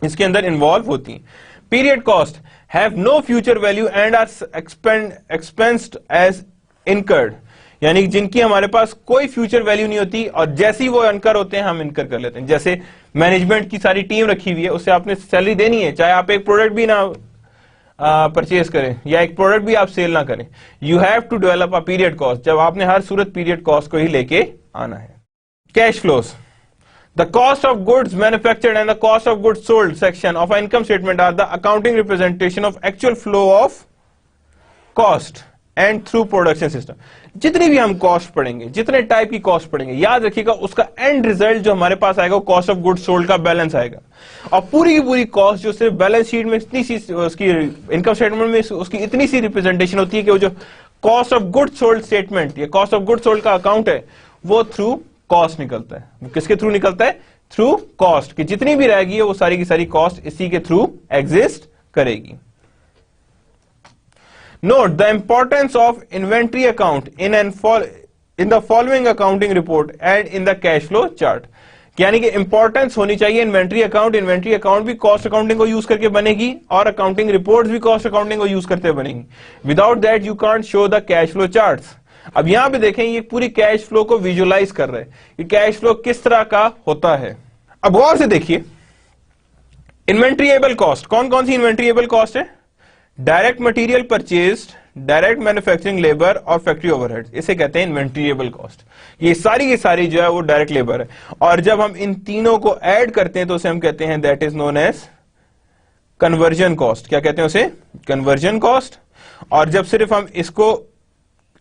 इसके अंदर इन्वॉल्व होती हैं। Period cost have no future value and are expensed as incurred, यानी जिनकी हमारे पास कोई फ्यूचर वैल्यू नहीं होती और जैसे ही वो इनकर होते हैं हम इनकर कर लेते हैं। जैसे मैनेजमेंट की सारी टीम रखी हुई है, उससे आपने सैलरी देनी है, चाहे आप एक प्रोडक्ट भी ना परचेज करें या एक प्रोडक्ट भी आप सेल ना करें, you have to develop a period cost, जब आपने हर सूरत पीरियड कॉस्ट को ही लेके आना है। Cash flows, the cost of goods manufactured and the cost of goods sold section of an income statement are the accounting representation of actual flow of cost and through production system। जितनी भी हम cost पढ़ेंगे, जितने type की cost पढ़ेंगे, याद रखिएगा उसका एंड रिजल्ट जो हमारे पास आएगा वो कॉस्ट ऑफ गुड्स सोल्ड का बैलेंस आएगा। और पूरी की पूरी कॉस्ट जो सिर्फ बैलेंस शीट में इतनी सी, उसकी इनकम स्टेटमेंट में उसकी इतनी सी रिप्रेजेंटेशन होती है कि वो जो cost of goods sold statement या कॉस्ट ऑफ गुड्स सोल्ड का अकाउंट है वो थ्रू कॉस्ट निकलता है। वो किसके थ्रू निकलता है, थ्रू कॉस्ट, कि जितनी भी रहेगी वो सारी की सारी कॉस्ट इसी के थ्रू एग्जिस्ट करेगी। Note the importance of inventory account in the following accounting report and in the cash flow chart, यानी कि इंपॉर्टेंस होनी चाहिए इन्वेंट्री अकाउंट। इन्वेंट्री अकाउंट भी कॉस्ट अकाउंटिंग को यूज करके बनेगी और अकाउंटिंग रिपोर्ट्स भी कॉस्ट अकाउंटिंग को यूज करते बनेगी। Without that you can't show the cash flow charts. अब यहां पे देखें ये पूरी कैश फ्लो को विजुअलाइज कर रहे हैं कि कैश फ्लो किस तरह का होता है। अब गौर से देखिए, इन्वेंट्रीएबल कॉस्ट, कौन कौन सी इन्वेंट्रीएबल कॉस्ट है, direct material purchased, direct manufacturing labour और फैक्ट्री ओवरहेड्स, इसे कहते हैं इन्वेंट्रीएबल कॉस्ट। ये सारी की सारी जो है वो डायरेक्ट लेबर है, और जब हम इन तीनों को ऐड करते हैं तो उसे हम कहते हैं that is known as conversion cost. क्या कहते हैं उसे, कन्वर्जन कॉस्ट। और जब सिर्फ हम इसको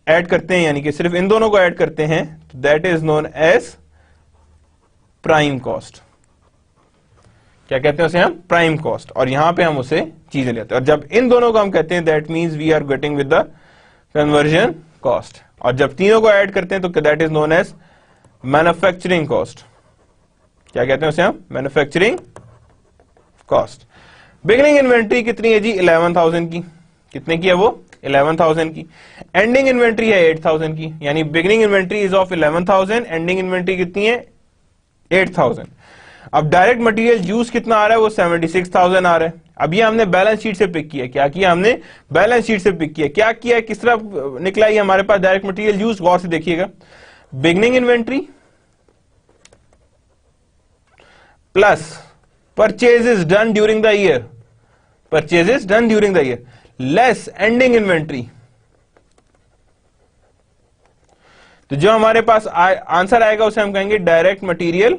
ऐड करते हैं, यानी कि सिर्फ इन दोनों को ऐड करते हैं, तो that is known as prime cost. क्या कहते हैं उसे हम, प्राइम कॉस्ट। और यहां पे हम उसे चीजें लेते हैं, और जब इन दोनों को हम कहते हैं that means we are getting with the conversion cost. और जब तीनों को ऐड करते हैं तो that is known as manufacturing cost. क्या कहते हैं उसे हम, मैन्युफैक्चरिंग कॉस्ट। बिगिनिंग इन्वेंट्री कितनी है जी, 11,000 की। कितने की है वो, 11,000 की। एंडिंग इन्वेंट्री है 8,000 की, यानी beginning inventory is of 11,000, ending inventory कितनी है, 8,000। अब डायरेक्ट मटेरियल यूज कितना आ रहा है, वो 76,000 आ रहा है। अब ये हमने बैलेंस शीट से पिक किया, क्या किया हमने, बैलेंस शीट से पिक किया। क्या किया, किस तरह निकला ये हमारे पास डायरेक्ट मटेरियल यूज, गौर से देखिएगा। Beginning inventory plus purchases done during the year, purchases done during the year, less ending inventory. तो जो हमारे पास आंसर आएगा उसे हम कहेंगे डायरेक्ट मटेरियल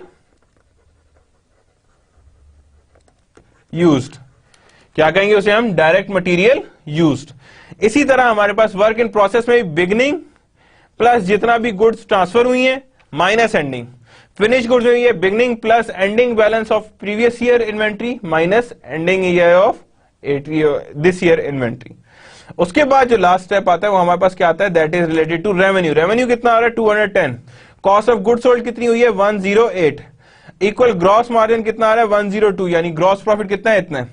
यूज्ड। क्या कहेंगे उसे हम, डायरेक्ट मटेरियल यूज्ड। इसी तरह हमारे पास वर्क इन प्रोसेस में बिगिनिंग प्लस जितना भी गुड्स ट्रांसफर हुई है माइनस एंडिंग, फिनिश गुड्स हुई है beginning plus ending balance of previous year inventory minus ending year of this year inventory. उसके बाद जो लास्ट स्टेप आता है वो हमारे पास क्या आता है, that is related to revenue. Revenue कितना आ रहा है, 210। कॉस्ट ऑफ गुड्स सोल्ड कितनी हुई है, 108 इक्वल ग्रॉस मार्जिन कितना आ रहा है, 102, यानी ग्रॉस प्रॉफिट कितना है, इतना।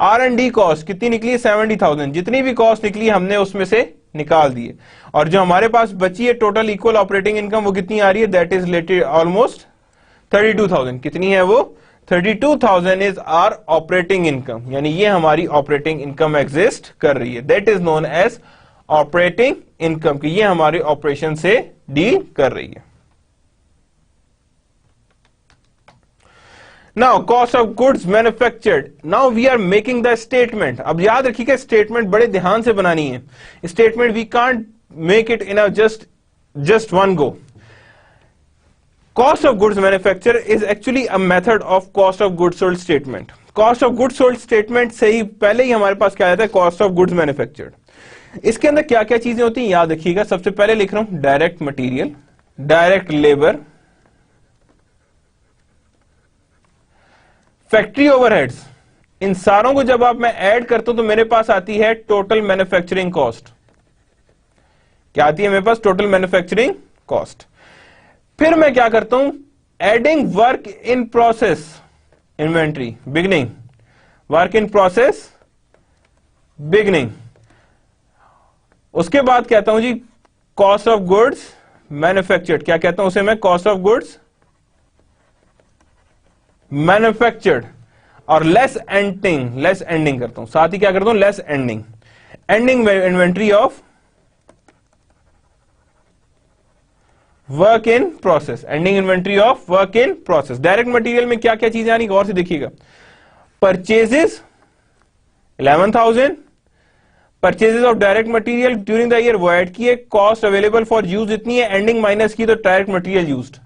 R&D कॉस्ट कितनी निकली, 70,000। जितनी भी कॉस्ट निकली हमने उसमें से निकाल दिए, और जो हमारे पास बची है टोटल इक्वल ऑपरेटिंग इनकम वो कितनी आ रही है, दैट इज रिलेटेड ऑलमोस्ट 32,000। कितनी है वो, 32,000 इज आर ऑपरेटिंग इनकम, यानी ये हमारी ऑपरेटिंग इनकम एग्जिस्ट कर रही है। That is known as operating income, कि ये हमारे ऑपरेशन से डील कर रही है। Now cost of goods manufactured, now we are making the statement. अब याद रखिएगा स्टेटमेंट बड़े ध्यान से बनानी है। Statement we can't make it in a just one go. Cost of goods manufactured is actually a method of cost of goods sold statement. Cost of goods sold statement से ही पहले ही हमारे पास क्या आता है, cost of goods manufactured। इसके अंदर क्या क्या चीजें होती हैं याद रखिएगा। सबसे पहले लिख रहा हूं direct material, direct labour, factory overheads. इन सारों को जब आप मैं ऐड करता हूं तो मेरे पास आती है टोटल मैन्युफैक्चरिंग कॉस्ट। क्या आती है मेरे पास, टोटल मैन्युफैक्चरिंग कॉस्ट। फिर मैं क्या करता हूं, adding work in process inventory beginning, work in process beginning. उसके बाद कहता हूं जी कॉस्ट ऑफ गुड्स मैन्युफैक्चर्ड, क्या कहता हूं उसे मैं, कॉस्ट ऑफ गुड्स मैन्युफैक्चर्ड, और लेस एंडिंग करता हूं, साथ ही क्या करता हूं, less ending inventory of work in process, ending inventory of work in process. Direct material में क्या क्या चीजें आनी, गौर से देखिएगा, purchases 11,000, purchases of direct material during the year वो ऐड किए, कॉस्ट अवेलेबल फॉर यूज इतनी है, एंडिंग माइनस की तो direct material used,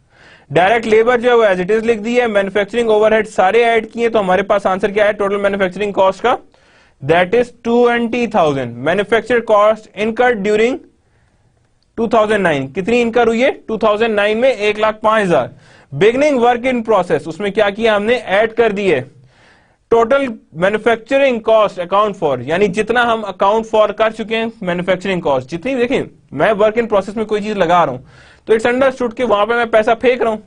direct labour जो है वो एज इट इज लिख दी है, मैन्युफैक्चरिंग ओवरहेड सारे ऐड किए, तो हमारे पास आंसर क्या है टोटल मैन्युफैक्चरिंग कॉस्ट का, that is 20,000। Manufacture cost incurred during 2009, कितनी इनकर हुई है 2009 में, 1,05,000। बिगनिंग वर्क इन प्रोसेस, उसमें क्या किया हमने, ऐड कर दिए total manufacturing cost account for, यानी जितना हम अकाउंट फॉर कर चुके हैं मैन्युफैक्चरिंग कॉस्ट जितनी, देखिए मैं वर्क इन प्रोसेस में कोई चीज लगा रहा हूं तो इट्स अंडरस्टूड कि वहां पे मैं पैसा फेंक रहा हूं,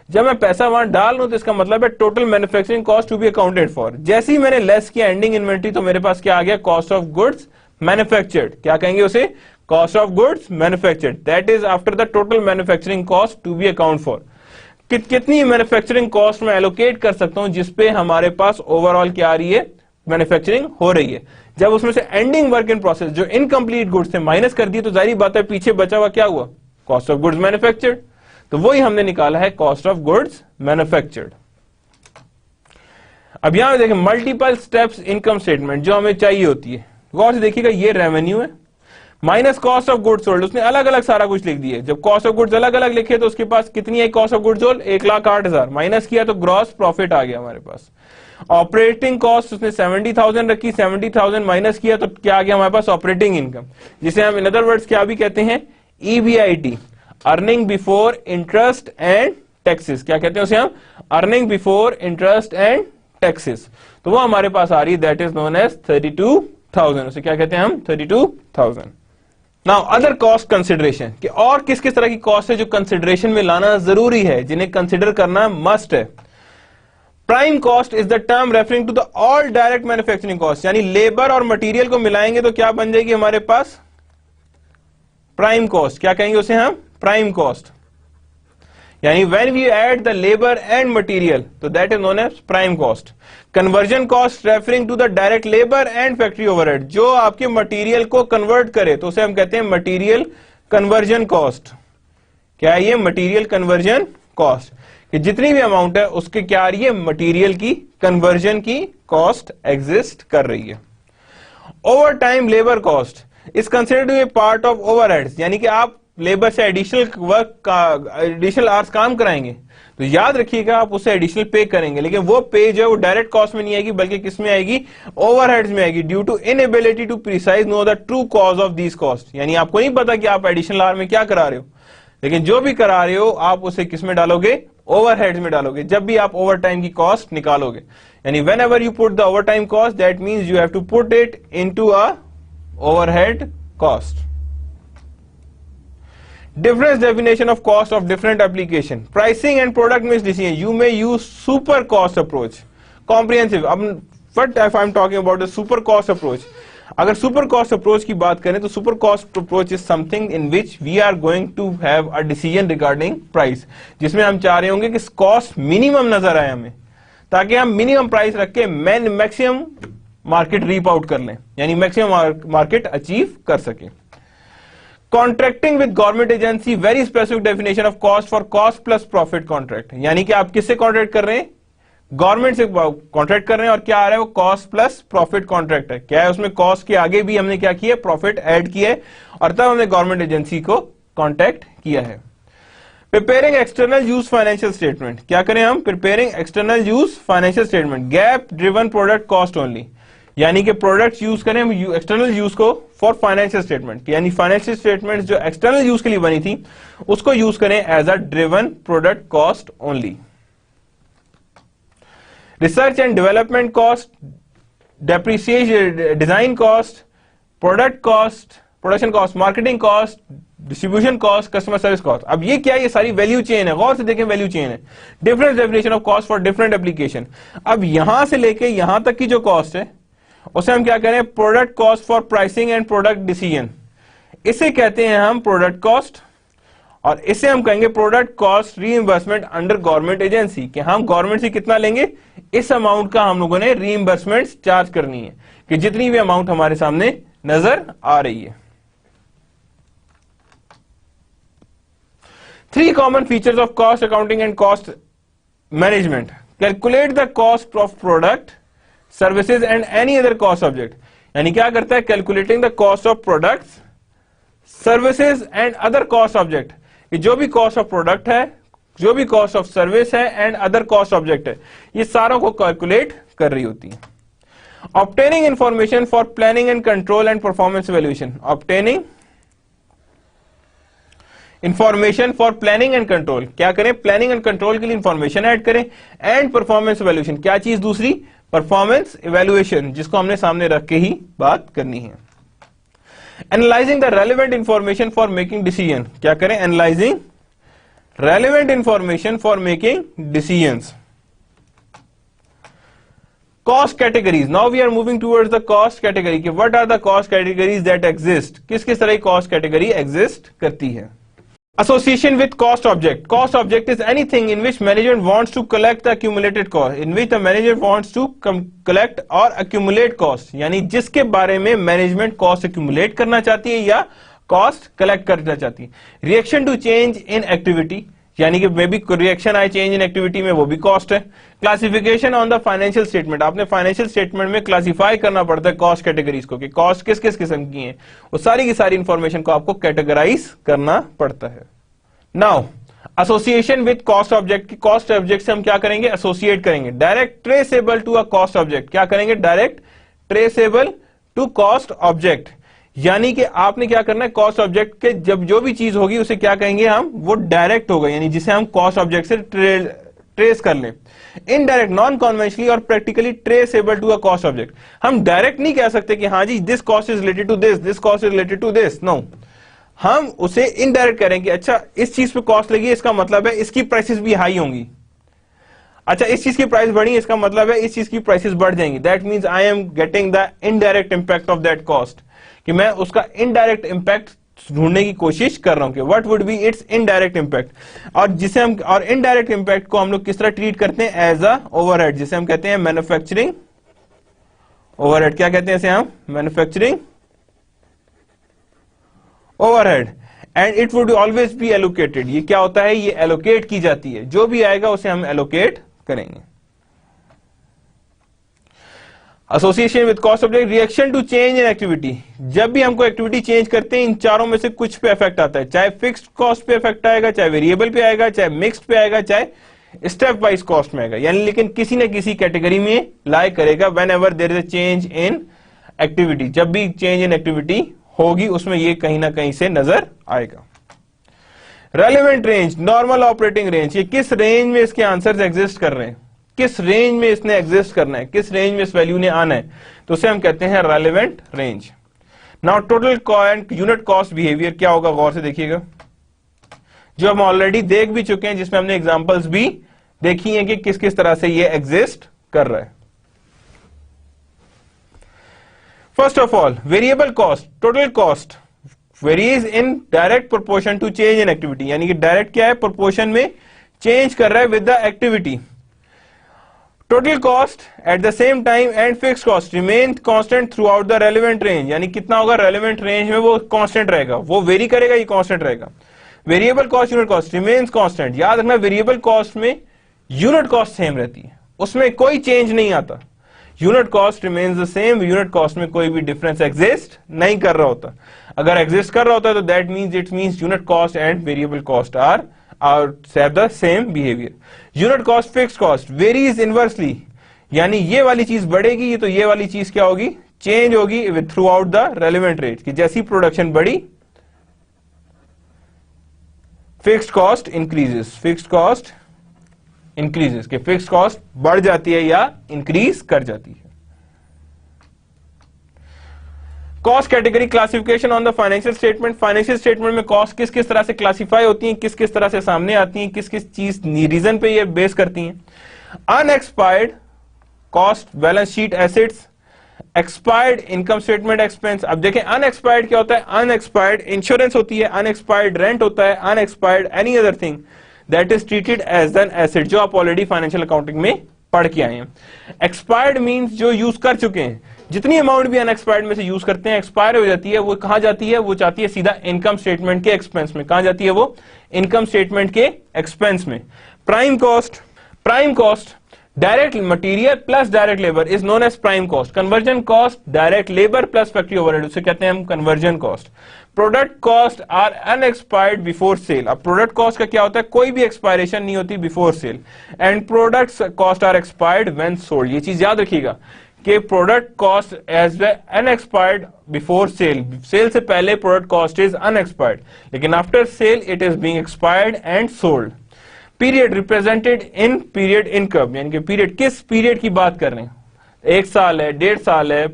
जब मैं पैसा वहां डाल रहा हूं तो इसका मतलब है total manufacturing cost to be accounted for. जैसे ही मैंने लेस किया एंडिंग इन्वेंट्री तो मेरे पास क्या आ गया, कॉस्ट ऑफ गुड्स मैन्युफैक्चर्ड, क्या कहेंगे उसे, cost of goods manufactured, that is after the total manufacturing cost to be account for. कितनी मैन्युफैक्चरिंग कॉस्ट में एलोकेट कर सकता हूं जिसपे हमारे पास ओवरऑल क्या आ रही है, मैन्युफैक्चरिंग हो रही है। जब उसमें से एंडिंग वर्क इन प्रोसेस जो इनकम्प्लीट गुड्स थे माइनस कर दिए तो जाहिर बात है पीछे बचा हुआ क्या हुआ, कॉस्ट ऑफ गुड्स मैन्युफैक्चर्ड, तो वही हमने निकाला है कॉस्ट ऑफ गुड्स मैन्युफैक्चर्ड। अब यहां देखिए मल्टीपल स्टेप्स इनकम स्टेटमेंट जो हमें चाहिए होती है, गौर से देखिएगा, ये रेवेन्यू है minus cost of goods sold, उसने अलग अलग सारा कुछ लिख दिया। जब कॉस्ट ऑफ गुड्स अलग अलग लिखे तो उसके पास कितनी है cost of goods sold, 1,08,000, minus किया तो ग्रॉस प्रॉफिट आ गया हमारे पास। ऑपरेटिंग कॉस्ट उसने 70,000 रखी, 70,000 माइनस किया तो क्या आ गया हमारे पास, ऑपरेटिंग इनकम, जिसे हम इन अदर वर्ड्स क्या भी कहते हैं, EBIT, earning before interest and taxes, क्या कहते हैं उसे हम, earning before interest and taxes, तो वो हमारे पास आ रही है, दैट इज नोन एज 32,000, उसे क्या कहते हैं हम, 32,000। नाउ अदर कॉस्ट कंसिडरेशन, कि और किस किस तरह की कॉस्ट है जो कंसिडरेशन में लाना जरूरी है, जिन्हें कंसिडर करना मस्ट है। Prime cost is the term referring to the all direct manufacturing cost, यानी लेबर और मटेरियल को मिलाएंगे तो क्या बन जाएगी हमारे पास, प्राइम कॉस्ट, क्या कहेंगे उसे हम, प्राइम कॉस्ट, यानी when we add the labor and material तो that is known as prime cost। conversion cost referring to the direct labor and factory overhead, जो आपके मटेरियल को कन्वर्ट करे तो उसे हम कहते हैं मटेरियल कन्वर्जन कॉस्ट। क्या है ये, मटेरियल कन्वर्जन कॉस्ट, कि जितनी भी अमाउंट है उसके क्या आ रही है, मटेरियल की कन्वर्जन की कॉस्ट एग्जिस्ट कर रही है। Overtime labour cost is considered to be part of overheads, यानी कि आप लेबर से एडिशनल वर्क का एडिशनल आवर्स काम कराएंगे तो याद रखिएगा आप उसे एडिशनल पे करेंगे, लेकिन वो पे जो है वो डायरेक्ट कॉस्ट में नहीं आएगी बल्कि किस में आएगी, ओवरहेड्स में आएगी, due to inability to precise know the true cause of these cost. यानी आपको नहीं पता कि आप एडिशनल आवर में क्या करा रहे हो, लेकिन जो भी करा रहे हो आप उसे किस में डालोगे, ओवरहेड्स में डालोगे जब भी आप ओवर टाइम की कॉस्ट निकालोगे। यानी whenever you put the overtime cost that means you have to put it into a overhead cost. Difference definition of cost of different application, pricing and product mix decision, you may use super cost approach, comprehensive। अब what if I'm talking about the super cost approach, अगर super cost approach की बात करें तो super cost approach is something in which we are going to have a decision regarding price, जिसमें हम चाह रहे होंगे कि cost minimum नजर आए हमें, ताकि हम minimum price रख के maximum market reap out कर लें, यानी maximum market achieve कर सकें। Contracting with government agency, very specific definition of cost for cost plus profit contract, यानी कि आप किससे कॉन्ट्रैक्ट कर रहे हैं, गवर्नमेंट से कॉन्ट्रैक्ट कर रहे हैं, और क्या आ रहा है वो कॉस्ट प्लस प्रॉफिट कॉन्ट्रैक्ट है। क्या है उसमें, कॉस्ट के आगे भी हमने क्या किया, प्रॉफिट ऐड किया है, और तब हमने गवर्नमेंट एजेंसी को कॉन्टैक्ट किया है। Preparing external use financial statement, क्या करें हम, preparing external use financial statement, GAAP driven product cost only, यानी कि प्रोडक्ट्स यूज करें एक्सटर्नल यूज को फॉर फाइनेंशियल स्टेटमेंट, यानी फाइनेंशियल स्टेटमेंट जो एक्सटर्नल यूज के लिए बनी थी उसको यूज करें as a driven product cost only. Research and development cost, depreciation, design cost, product cost, production cost, marketing cost, distribution cost, customer service cost. अब ये क्या है, ये सारी वैल्यू चेन है, गौर से देखें वैल्यू चेन है, different definition of cost for different application. अब यहां से लेके यहां तक की जो कॉस्ट है उसे हम क्या कह रहे हैं, product cost for pricing and product decision, इसे कहते हैं हम प्रोडक्ट कॉस्ट। और इसे हम कहेंगे product cost reimbursement under government agency, कि हम गवर्नमेंट से कितना लेंगे, इस अमाउंट का हम लोगों ने रीइंबर्समेंट चार्ज करनी है, कि जितनी भी अमाउंट हमारे सामने नजर आ रही है। 3 common features of cost accounting and cost management. Calculate the cost of product, services and any other cost object. यानी क्या करता है, calculating the cost of products, services and other cost object, कि जो भी कॉस्ट ऑफ प्रोडक्ट है, जो भी कॉस्ट ऑफ सर्विस है एंड अदर कॉस्ट ऑब्जेक्ट है, ये सारों को कैलकुलेट कर रही होती है। Obtaining information for planning and control and performance evaluation, obtaining information for planning and control, क्या करें, प्लानिंग एंड कंट्रोल के लिए इंफॉर्मेशन ऐड करें, एंड परफॉर्मेंस इवैल्यूएशन, क्या चीज दूसरी, परफॉर्मेंस इवैल्यूएशन, जिसको हमने सामने रख के ही बात करनी है। Analysing the relevant information for making decision, क्या करें, analysing relevant information for making decisions. Cost categories, now we are moving towards the cost category, कि what are the cost categories that exist, किस किस तरह की कॉस्ट कैटेगरी एग्जिस्ट करती है। Association with cost object. Cost object is anything in which management wants to collect the accumulated cost. In which the manager wants to collect or accumulate cost. यानी जिसके बारे में मैनेजमेंट कॉस्ट accumulate करना चाहती है या कॉस्ट कलेक्ट करना चाहती है। Reaction to change in activity, यानी कि मे बी रिएक्शन आए चेंज इन एक्टिविटी में, वो भी कॉस्ट है। Classification on the financial statement, आपने फाइनेंशियल स्टेटमेंट में क्लासिफाई करना पड़ता है कॉस्ट कैटेगरीज को, कि कॉस्ट किस किस किस्म की हैं, वो सारी की सारी इंफॉर्मेशन को आपको कैटेगराइज करना पड़ता है। Now association with cost object, की कॉस्ट ऑब्जेक्ट से हम क्या करेंगे, एसोसिएट करेंगे। Direct traceable to a cost object, क्या करेंगे, direct traceable to cost object, यानी कि आपने क्या करना है, कॉस्ट ऑब्जेक्ट के जब जो भी चीज होगी उसे क्या कहेंगे हम, वो डायरेक्ट होगा, यानी जिसे हम कॉस्ट ऑब्जेक्ट से ट्रेस कर लें। इनडायरेक्ट, नॉन कॉन्वेंशनली और practically traceable to a cost object, हम डायरेक्ट नहीं कह सकते कि हाँ जी this cost is related to this cost is related to this, no, हम उसे इनडायरेक्ट करेंगे। अच्छा इस चीज पे कॉस्ट लगी, इसका मतलब है इसकी प्राइसेस भी हाई होंगी। अच्छा इस चीज की प्राइस बढ़ी, इसका मतलब है इस चीज की प्राइसेस बढ़ जाएंगी। That means I am getting the indirect impact of that cost, कि मैं उसका इनडायरेक्ट इंपैक्ट ढूंढने की कोशिश कर रहा हूं कि what would be it's indirect impact. और जिसे हम, और इनडायरेक्ट इंपैक्ट को हम लोग किस तरह ट्रीट करते हैं, एज अ ओवरहेड, जिसे हम कहते हैं मैन्युफैक्चरिंग ओवरहेड। क्या कहते हैं इसे हम, manufacturing overhead. And it would always be allocated, ये क्या होता है, ये एलोकेट की जाती है, जो भी आएगा उसे हम एलोकेट करेंगे। Association with cost object, reaction to change in activity, जब भी हमको एक्टिविटी चेंज करते हैं इन चारों में से कुछ पे इफेक्ट आता है, चाहे फिक्स्ड कॉस्ट पे इफेक्ट आएगा, चाहे वेरिएबल पे आएगा, चाहे मिक्स्ड पे आएगा, चाहे स्टेप वाइज कॉस्ट में आएगा, यानी लेकिन किसी न किसी कैटेगरी में लाई करेगा। Whenever there is a change in activity, जब भी चेंज इन एक्टिविटी होगी उसमें ये कहीं ना कहीं से नजर आएगा। Relevant range, normal operating range, ये किस रेंज में इसके आंसर्स एग्जिस्ट कर रहे हैं, किस रेंज में इसने एग्जिस्ट करना है, किस रेंज में इस वैल्यू ने आना है, तो उसे हम कहते हैं relevant range. Now total unit cost behaviour क्या होगा, गौर से देखिएगा, जो हम ऑलरेडी देख भी चुके हैं, जिसमें हमने एग्जांपल्स भी देखी हैं कि किस किस तरह से ये एग्जिस्ट कर रहा है। First of all variable cost, total cost varies in direct proportion to change in activity, यानी कि डायरेक्ट क्या है, प्रोपोर्शन में चेंज कर रहा है with the activity. Total cost at the same time and fixed cost remain constant through out the relevant range, यानी कितना होगा, रेलेवेंट रेंज में वो कांस्टेंट रहेगा, वो वेरी करेगा, ये कांस्टेंट रहेगा। Variable cost unit cost remains constant, याद रखना वेरिएबल कॉस्ट में यूनिट कॉस्ट सेम रहती है, उसमें कोई चेंज नहीं आता। Unit cost remains the same, unit cost में कोई भी डिफरेंस एग्जिस्ट नहीं कर रहा होता। अगर एग्जिस्ट कर रहा होता है तो that means it means unit cost and variable cost are have the same behaviour. Unit cost fixed cost varies inversely, यानी ये वाली चीज बढ़ेगी तो ये वाली चीज क्या होगी, चेंज होगी through out the relevant rate, कि जैसी प्रोडक्शन बढ़ी fixed cost increases, fixed cost increases, कि फिक्स्ड कॉस्ट बढ़ जाती है या इंक्रीज कर जाती है। Cost category classification on the financial statement, financial statement में कॉस्ट किस किस तरह से क्लासिफाई होती हैं, किस किस तरह से सामने आती हैं, किस किस चीज रीजन पे ये बेस करती हैं। Unexpired cost, balance sheet assets, expired income statement expense. अब देखें अनएक्सपायर्ड क्या होता है, अनएक्सपायर्ड इंश्योरेंस होती है, अनएक्सपायर्ड रेंट होता है, unexpired any other thing that is treated as an asset, जो आप ऑलरेडी फाइनेंशियल अकाउंटिंग में पढ़ के आए हैं। एक्सपायर्ड मींस जो यूज कर चुके हैं, जितनी अमाउंट भी अनएक्सपायर्ड में से यूज करते हैं, एक्सपायर हो जाती है, वो कहां जाती है, वो जाती है सीधा इनकम स्टेटमेंट के एक्सपेंस में। कहां जाती है वो, इनकम स्टेटमेंट के एक्सपेंस में। Prime cost, prime cost direct material plus direct labour is known as prime cost. Conversion cost direct labour plus factory overhead, उसे कहते हैं हम conversion cost. Product cost are unexpired before sale. अब product cost का क्या होता है, कोई भी एक्सपायरेशन नहीं होती before sale. And products cost are expired when sold. ये चीज याद रखिएगा कि product cost as unexpired before sale, sale से पहले प्रोडक्ट कॉस्ट इज अनएक्सपायर्ड, लेकिन after sale it is being expired and sold. Period represented in period income, यानी कि पीरियड किस पीरियड की बात कर रहे हैं, 1 साल है, 1.5 साल है,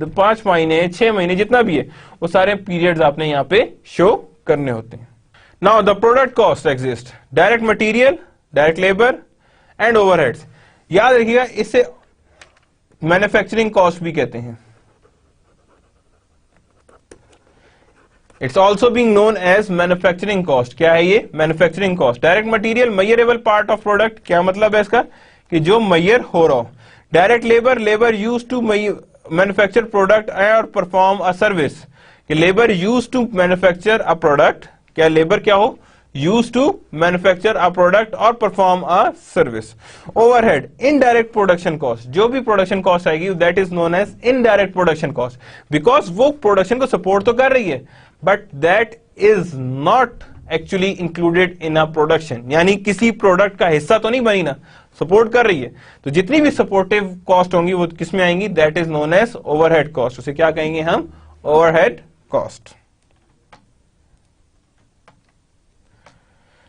5 महीने, 6 महीने, जितना भी है वो सारे पीरियड्स आपने यहां पे शो करने होते हैं। Now the product cost exist, direct material, direct labour and overheads. याद रखिएगा इससे मैन्युफैक्चरिंग कॉस्ट भी कहते हैं। It's also being known as manufacturing cost. क्या है ये, मैन्युफैक्चरिंग कॉस्ट। डायरेक्ट मटेरियल मयरेबल पार्ट ऑफ प्रोडक्ट, क्या मतलब है इसका, कि जो मयर हो रहा हो। Direct labour, labour use to manufacture product और परफॉर्म अ सर्विस, कि labour use to manufacture a product, क्या लेबर क्या हो, use to manufacture a product और perform a service. Overhead indirect production cost, जो भी प्रोडक्शन कॉस्ट आएगी that is known as indirect production cost, because वो production को सपोर्ट तो कर रही है but that is not actually included in a production, यानी किसी प्रोडक्ट का हिस्सा तो नहीं बनी ना, सपोर्ट कर रही है। तो जितनी भी सपोर्टिव कॉस्ट होंगी वो किस में आएंगी, that is known as overhead cost. उसे क्या कहेंगे हम, overhead cost.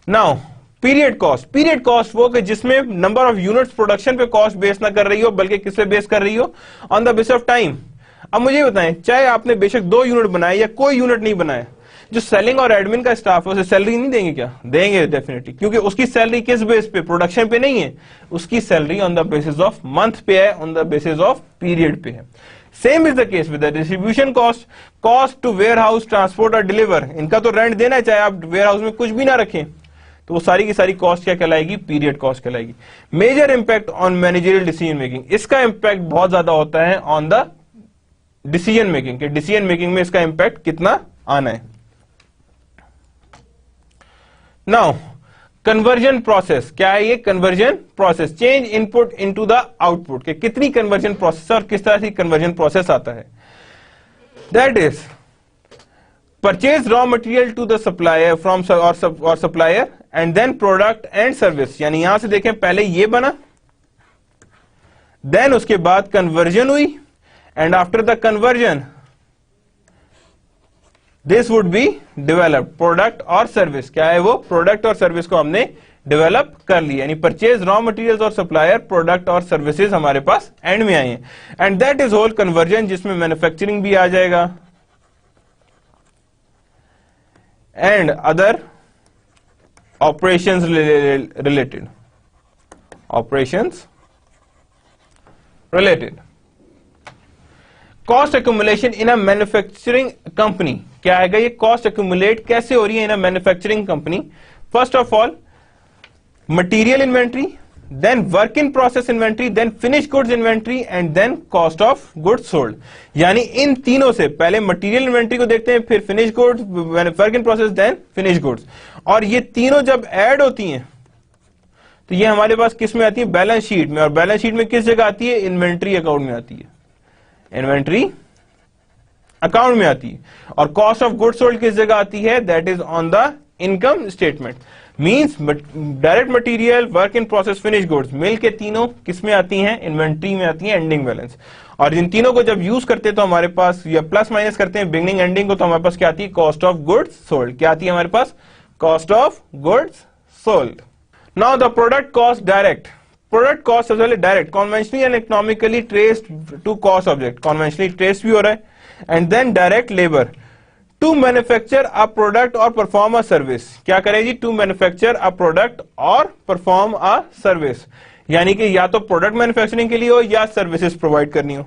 Now period cost, period cost वो कि जिसमें नंबर ऑफ यूनिट्स प्रोडक्शन पे कॉस्ट बेस ना कर रही हो बल्कि किस पे बेस कर रही हो, on the base of time. अब मुझे बताएं, चाहे आपने बेशक 2 यूनिट बनाए या कोई यूनिट नहीं बनाया, जो सेलिंग और एडमिन का स्टाफ है उसे सैलरी नहीं देंगे क्या, देंगे डेफिनेटली, क्योंकि उसकी सैलरी किस बेस पे, प्रोडक्शन पे नहीं है, उसकी salary on the basis of month पे है, on the basis of period पे है। Same is the case with the distribution cost, cost to warehouse transport और डिलीवर, इनका तो रेंट देना है चाहे आप वेयर हाउस में कुछ भी ना रखें, तो वो सारी की सारी कॉस्ट क्या कहलाएगी, पीरियड कॉस्ट कहलाएगी। Major impact on managerial decision making, इसका इंपैक्ट बहुत ज्यादा होता है ऑन द डिसीजन मेकिंग, के डिसीजन मेकिंग में इसका इंपैक्ट कितना आना है। नाउ कन्वर्जन प्रोसेस, क्या है ये, conversion process, change input into the output, के कितनी कन्वर्जन प्रोसेस और किस तरह से कन्वर्जन प्रोसेस आता है। That is purchase raw material to the supplier from और supplier and then product and service, यानी यहां से देखें पहले ये बना, देन उसके बाद कन्वर्जन हुई, and after the conversion this would be developed, product और सर्विस, क्या है वो, प्रोडक्ट और सर्विस को हमने डेवलप कर लिया, यानी परचेज रॉ मटेरियल्स और सप्लायर, प्रोडक्ट और सर्विसेज हमारे पास एंड में आए हैं। And that is whole conversion, जिसमें मैन्युफैक्चरिंग भी आ जाएगा and other operations related, operations related. Cost accumulation in a manufacturing company, क्या आएगा ये, कॉस्ट एक्यूमुलेट कैसे हो रही है in a manufacturing company. First of all material inventory, then work in process inventory, then finish goods inventory and then cost of goods sold, यानी इन तीनों से पहले मटेरियल इन्वेंट्री को देखते हैं, फिर finish goods, work in process, then finish goods, और ये तीनों जब ऐड होती हैं तो ये हमारे पास किस में आती है, बैलेंस शीट में, और बैलेंस शीट में किस जगह आती है, इन्वेंट्री अकाउंट में आती है, इन्वेंट्री अकाउंट में आती है। और कॉस्ट ऑफ गुड्स सोल्ड किस जगह आती है, that is on the income statement. Means direct material, work in process, finish goods मिल के तीनों किस में आती हैं, इन्वेंट्री में आती हैं, एंडिंग बैलेंस। और इन तीनों को जब यूज करते हैं तो हमारे पास, या प्लस माइनस करते हैं बिगनिंग एंडिंग को, तो हमारे पास क्या आती है, कॉस्ट ऑफ गुड्स सोल्ड, क्या आती है हमारे पास, cost of goods sold. Now the product cost direct, product cost सबसे पहले direct, conventionally and economically traced to cost object, conventionally trace भी हो रहा है and then direct labour to manufacture a product और परफॉर्म अ सर्विस। क्या करें जी? टू मैन्युफैक्चर अ प्रोडक्ट और परफॉर्म अ सर्विस, यानी कि या तो प्रोडक्ट मैन्युफैक्चरिंग के लिए हो या सर्विसेज प्रोवाइड करनी हो।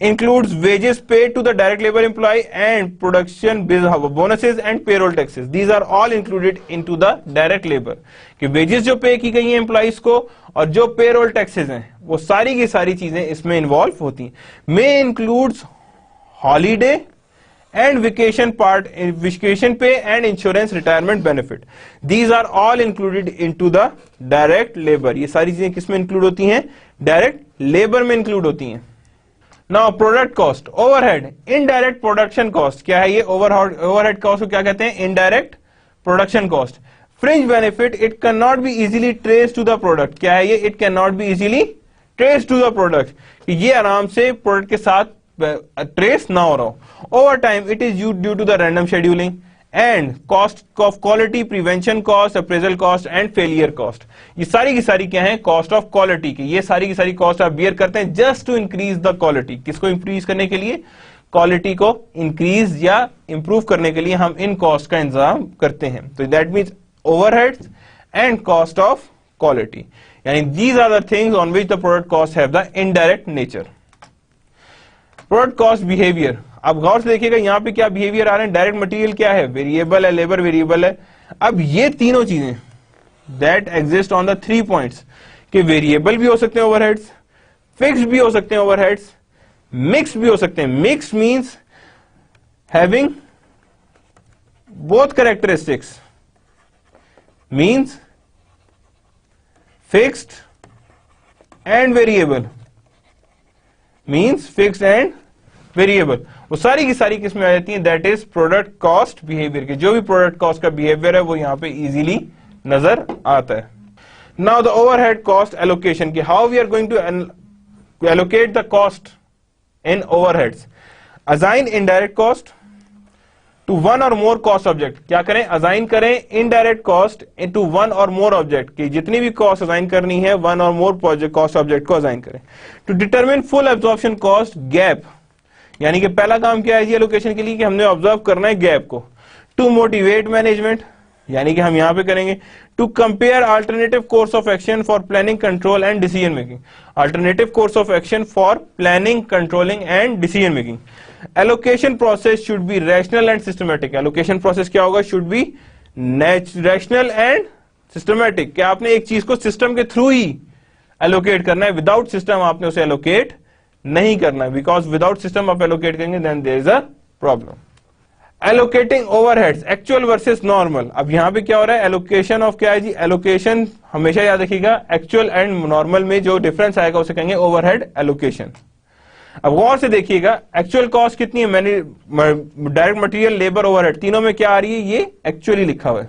Includes wages paid to the direct labour employ and production bonuses and payroll taxes, these are all included into the direct labour. कि वेजेस जो पे की गई हैं एम्प्लॉइज को और जो पेरोल टैक्सेस हैं वो सारी की सारी चीजें इसमें इन्वॉल्व होती हैं। May includes holiday and vacation pay and insurance retirement benefit, these are all included into the direct labor। ये सारी चीजें किसमें इंक्लूड होती हैं? डायरेक्ट लेबर में इंक्लूड होती हैं। Now product cost, overhead, indirect production cost. क्या है ये? ओवरहेड कॉस्ट को क्या कहते हैं? Indirect production cost. Fringe benefit, it can not be easily trace to the product. क्या है ये? It can not be easily trace to the product, ये आराम से प्रोडक्ट के साथ ट्रेस ना हो रहा हो। Overtime it is due to the random scheduling and cost of quality, prevention cost, appraisal cost and failure cost. ये सारी की सारी क्या है? कॉस्ट ऑफ क्वालिटी की। ये सारी की सारी कॉस्ट आप बियर करते हैं just to increase the quality. किसको इंक्रीज करने के लिए? क्वालिटी को इंक्रीज या इंप्रूव करने के लिए हम इन कॉस्ट का इंतजाम करते हैं। तो that means overheads and cost of quality, यानी these are the things on which the product cost have the indirect nature. Product cost behaviour, अब गौर से देखिएगा यहां पे क्या बिहेवियर आ रहे हैं। डायरेक्ट मटेरियल क्या है? वेरिएबल है, लेबर वेरिएबल है। अब ये तीनों चीजें that exist on the 3 points कि वेरिएबल भी हो सकते हैं ओवरहेड्स, फिक्स भी हो सकते हैं ओवरहेड्स, मिक्स भी हो सकते हैं। Mix means having both characteristics, means fixed and variable, means fixed and variable. वो सारी की सारी किसमें आ जाती है? That is product cost behaviour के। जो भी प्रोडक्ट कॉस्ट का बिहेवियर है वो यहां पे इजीली नजर आता है। Now the overhead cost allocation, की how we are going to allocate the cost in overheads. Assign indirect cost to one और मोर कॉस्ट ऑब्जेक्ट। क्या करें? असाइन करें इनडायरेक्ट कॉस्ट टू वन और मोर ऑब्जेक्ट की जितनी भी कॉस्ट असाइन करनी है वन और मोर कॉस्ट ऑब्जेक्ट को असाइन करें। To determine full absorption cost GAAP, यानी कि पहला काम क्या है जी एलोकेशन के लिए कि हमने ऑब्जर्व करना है गैप को। टू मोटिवेट मैनेजमेंट, यानी कि हम यहां पे करेंगे to compare alternative course of action for planning, control and decision making. Alternative course of action for planning, controlling and decision making. Allocation process should be rational and systematic. Allocation process क्या होगा? Should be rational and systematic. क्या आपने एक चीज को system के through ही allocate करना है, विदाउट सिस्टम आपने उसे एलोकेट नहीं करना है, बिकॉज विदाउट सिस्टम आप एलोकेट करेंगे then there is a problem. Allocating overheads actual versus normal. अब यहां पे क्या हो रहा है? एलोकेशन ऑफ क्या है जी? एलोकेशन हमेशा याद रखिएगा, एक्चुअल एंड नॉर्मल में जो डिफरेंस आएगा उसे कहेंगे ओवरहेड एलोकेशन। अब गौर से देखिएगा एक्चुअल कॉस्ट कितनी है? मैंने डायरेक्ट मटेरियल, लेबर, ओवरहेड, तीनों में क्या आ रही है? ये एक्चुअली लिखा हुआ है।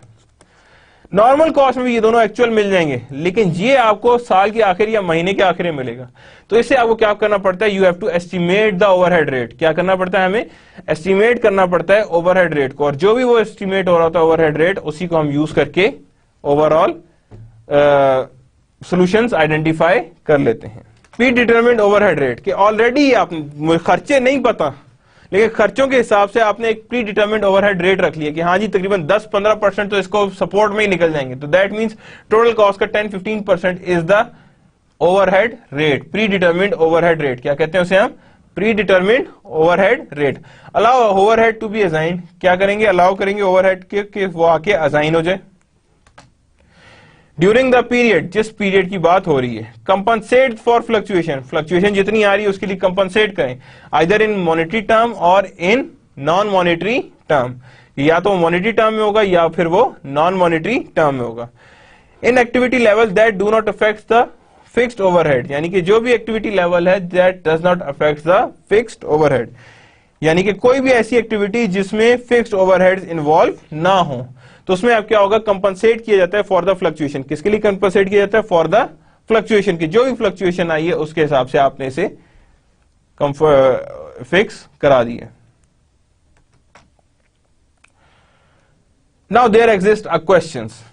नॉर्मल कॉस्ट में भी ये दोनों एक्चुअल मिल जाएंगे, लेकिन ये आपको साल के आखिर या महीने के आखिर में मिलेगा। तो इससे आपको क्या करना पड़ता है? You have to estimate the overhead rate. क्या करना पड़ता है? हमें एस्टिमेट करना पड़ता है ओवरहेड रेट को, और जो भी वो एस्टिमेट हो रहा था ओवरहेड रेट, उसी को हम यूज करके ओवरऑल सॉल्यूशंस आइडेंटिफाई कर लेते हैं। प्री डिटरमिन्ड ओवरहेड रेट के ऑलरेडी आपने खर्चे नहीं पता, लेकिन खर्चों के हिसाब से आपने एक प्री डिटरमिन्ड ओवरहेड रेट रख लिया कि हाँ जी तकरीबन 10-15% तो इसको सपोर्ट में ही निकल जाएंगे। तो दैट मींस टोटल कॉस्ट का 10-15% is the overhead rate, predetermined overhead rate. क्या कहते हैं उसे हम? Predetermined overhead rate. Allow overhead to be assign, क्या करेंगे? अलाउ करेंगे ओवरहेड के वो आके असाइन हो जाए। ड्यूरिंग द पीरियड, जिस पीरियड की बात हो रही है। कंपनसेट फॉर फ्लक्चुएशन, फ्लक्चुएशन जितनी आ रही है उसके लिए कंपनसेट करें, आइदर इन मॉनेटरी टर्म और इन नॉन मॉनेटरी टर्म। या तो मॉनेटरी टर्म में होगा या फिर वो नॉन मॉनेटरी टर्म में होगा। In activity level that do not affect the fixed overhead, यानी कि जो भी एक्टिविटी लेवल है that does not affect the fixed overhead, यानी कि कोई भी ऐसी एक्टिविटी जिसमें फिक्स्ड ओवरहेड्स इन्वॉल्व ना हो, तो उसमें अब क्या होगा? कंपनसेट किया जाता है फॉर द फ्लक्चुएशन। किसके लिए कंपनसेट किया जाता है? फॉर द फ्लक्चुएशन की जो भी फ्लक्चुएशन आई है उसके हिसाब से आपने इसे फिक्स करा दिया। Now there exist a questions.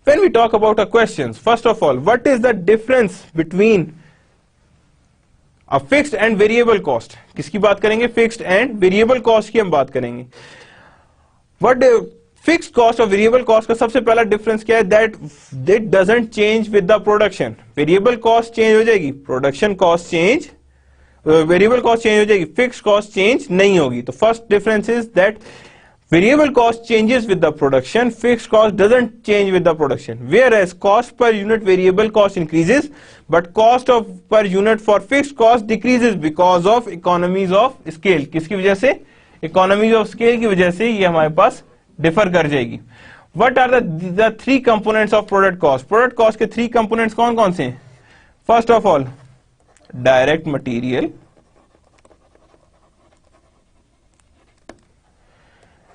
When we talk about a questions, first of all, what is the difference between अब फिक्स्ड एंड वेरिएबल कॉस्ट, किसकी बात करेंगे? फिक्स्ड एंड वेरिएबल कॉस्ट की हम बात करेंगे। व्हाट फिक्स्ड कॉस्ट और वेरिएबल कॉस्ट का सबसे पहला डिफरेंस क्या है? That it doesn't change with the production. Variable cost change हो जाएगी, production cost change, variable cost change हो जाएगी, फिक्स्ड कॉस्ट चेंज नहीं होगी। तो first difference is that variable cost changes with the production, fixed cost doesn't change with the production, whereas cost per unit variable cost increases but cost of per unit for fixed cost decreases because of economies of scale। किसकी वजह से? economies of scale की वजह से ये हमारे पास differ कर जाएगी। What are the three components of product cost? Product cost के three components कौन कौन से हैं? First of all, direct material,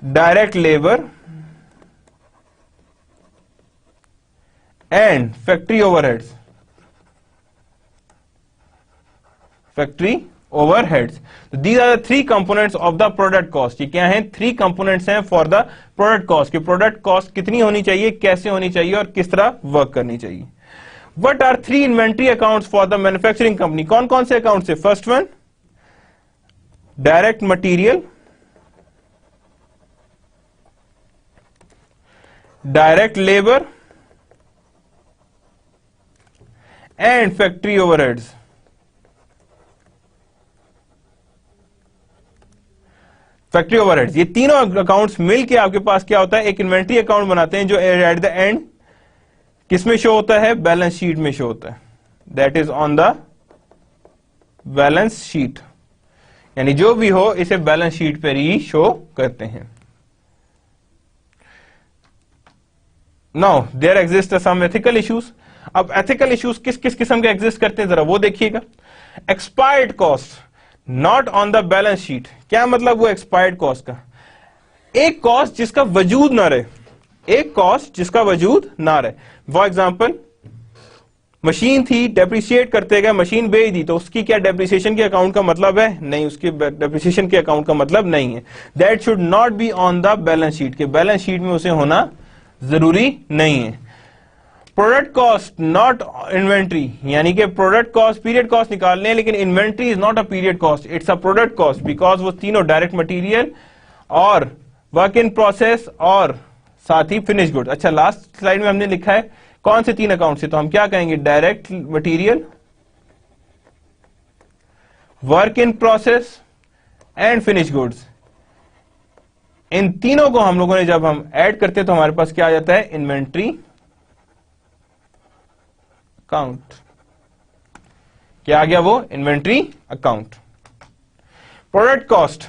direct labor and factory overheads। factory overheads, so these are the three components of the product cost। ये क्या हैं? three components हैं for the product cost कि product cost कितनी होनी चाहिए, कैसे होनी चाहिए और किस तरह वर्क करनी चाहिए। What are three inventory accounts for the manufacturing company? कौन कौन से अकाउंट से? first one, direct material, direct labor and factory overheads। Factory overheads, ये तीनों अकाउंट्स मिलके आपके पास क्या होता है? एक इन्वेंट्री अकाउंट बनाते हैं जो एट द एंड किस में शो होता है? बैलेंस शीट में शो होता है। That is on the balance sheet, यानी जो भी हो इसे बैलेंस शीट पर ही शो करते हैं। Now there exist some ethical issues. अब एथिकल इश्यूज किस किस किस्म के एग्जिस्ट करते हैं, जरा वो देखिएगा। Expired cost not on the balance sheet. क्या मतलब वो एक्सपायर्ड कॉस्ट का? एक कॉस्ट जिसका वजूद ना रहे, एक कॉस्ट जिसका वजूद ना रहे। फॉर एग्जाम्पल, मशीन थी, डेप्रिशिएट करते गए, मशीन बेच दी, तो उसकी क्या डेप्रिसिएशन के अकाउंट का मतलब है? नहीं, उसकी डेप्रिसिएशन के अकाउंट का मतलब नहीं है। That should not be on the balance sheet, के बैलेंस शीट में उसे होना जरूरी नहीं है। प्रोडक्ट कॉस्ट नॉट इन्वेंट्री, यानी कि प्रोडक्ट कॉस्ट पीरियड कॉस्ट निकालने हैं, लेकिन inventory is not a period cost, it's a product cost, because वो तीनों डायरेक्ट मटेरियल और वर्क इन प्रोसेस और साथ ही फिनिश गुड्स। अच्छा, लास्ट स्लाइड में हमने लिखा है कौन से तीन अकाउंट से, तो हम क्या कहेंगे? Direct material, work in process and finish goods. इन तीनों को हम लोगों ने जब हम ऐड करते हैं तो हमारे पास क्या आ जाता है? Inventory account. क्या आ गया वो? Inventory account. Product cost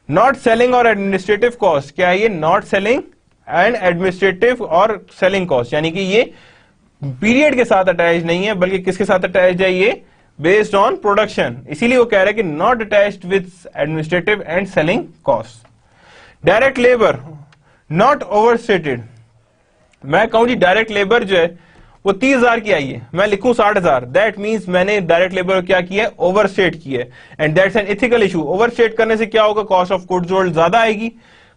not selling और एडमिनिस्ट्रेटिव कॉस्ट, क्या है ये? नॉट सेलिंग एंड एडमिनिस्ट्रेटिव और सेलिंग कॉस्ट, यानी कि ये पीरियड के साथ अटैच नहीं है, बल्कि किसके साथ अटैच है? ये बेस्ड ऑन प्रोडक्शन, इसीलिए वो कह रहा है कि not attached with administrative and selling cost. Direct labour not overstated. मैं कहूं जी डायरेक्ट लेबर जो है वो 30,000 की आई है, मैं लिखूं 60,000, दैट मींस मैंने डायरेक्ट लेबर क्या किया है? ओवरस्टेट किया है, and that's an ethical issue. Overstate करने से क्या होगा? कॉस्ट ऑफ गुड्स सोल्ड ज्यादा आएगी,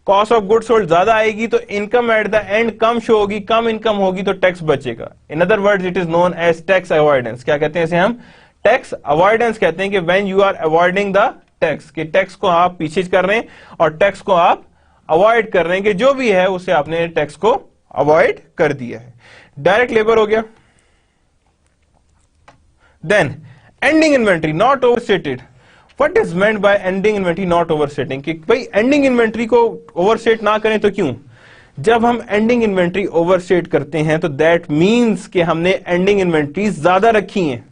कॉस्ट ऑफ गुड्स सोल्ड ज्यादा आएगी तो इनकम एट द एंड कम शो होगी, कम इनकम होगी तो टैक्स बचेगा। In other words it is known as tax avoidance. क्या कहते हैं इसे हम? टैक्स अवॉइडेंस कहते हैं कि when you are avoiding the tax, कि टैक्स को आप पीछे कर रहे हैं और टैक्स को आप अवॉइड कर रहे हैं, कि जो भी है उसे आपने टैक्स को अवॉइड कर दिया है। डायरेक्ट लेबर हो गया। Then ending inventory not overstated. What is meant by ending inventory not overstating? कि भाई एंडिंग इन्वेंट्री को ओवरस्टेट ना करें तो क्यों? जब हम एंडिंग इन्वेंट्री ओवरस्टेट करते हैं तो दैट मींस कि हमने एंडिंग इन्वेंट्री ज्यादा रखी हैं,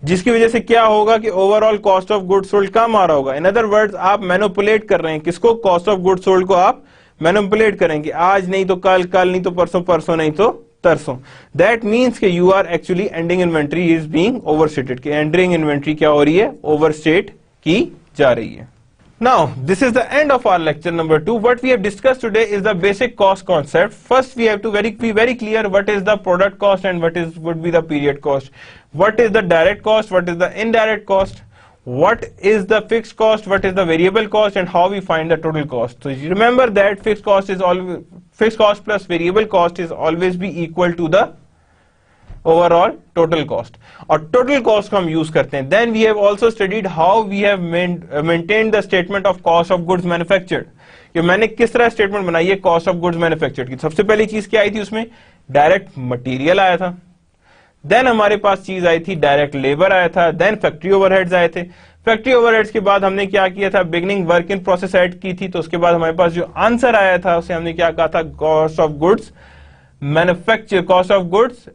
जिसकी वजह से क्या होगा कि overall cost of goods sold कम आ रहा होगा। इन अदर वर्ड्स आप मैनिपुलेट कर रहे हैं किसको? कॉस्ट ऑफ गुड्स सोल्ड को आप मैनिपुलेट करेंगे, आज नहीं तो कल, कल नहीं तो परसों, परसों नहीं तो तरसों। दैट मीन्स कि you are actually ending inventory is being overstated, कि एंडिंग इन्वेंट्री क्या हो रही है? ओवरस्टेट की जा रही है। Now, this is the end of our lecture number 2. What we have discussed today is the basic cost concept. First, we have to be very clear what is the product cost and what would be the period cost. What is the direct cost? What is the indirect cost? What is the fixed cost? What is the variable cost? And how we find the total cost. So you remember that fixed cost plus variable cost is always be equal to the overall total cost, और total cost को हम use करते हैं। Then we have also studied how we have maintained the statement of cost of goods manufactured, कि मैंने किस तरह statement बनाई है कॉस्ट ऑफ गुड्स मैन्युफैक्चर्ड की। सबसे पहली चीज क्या आई थी उसमें, डायरेक्ट मटेरियल आया था, देन हमारे पास चीज आई थी डायरेक्ट लेबर आया था, देन फैक्ट्री ओवरहेड्स आए थे। फैक्ट्री ओवरहेड्स के बाद हमने क्या किया था, beginning work in process add की थी, तो उसके बाद हमारे पास जो आंसर आया था उसे हमने क्या कहा था, cost of goods manufacture, cost of goods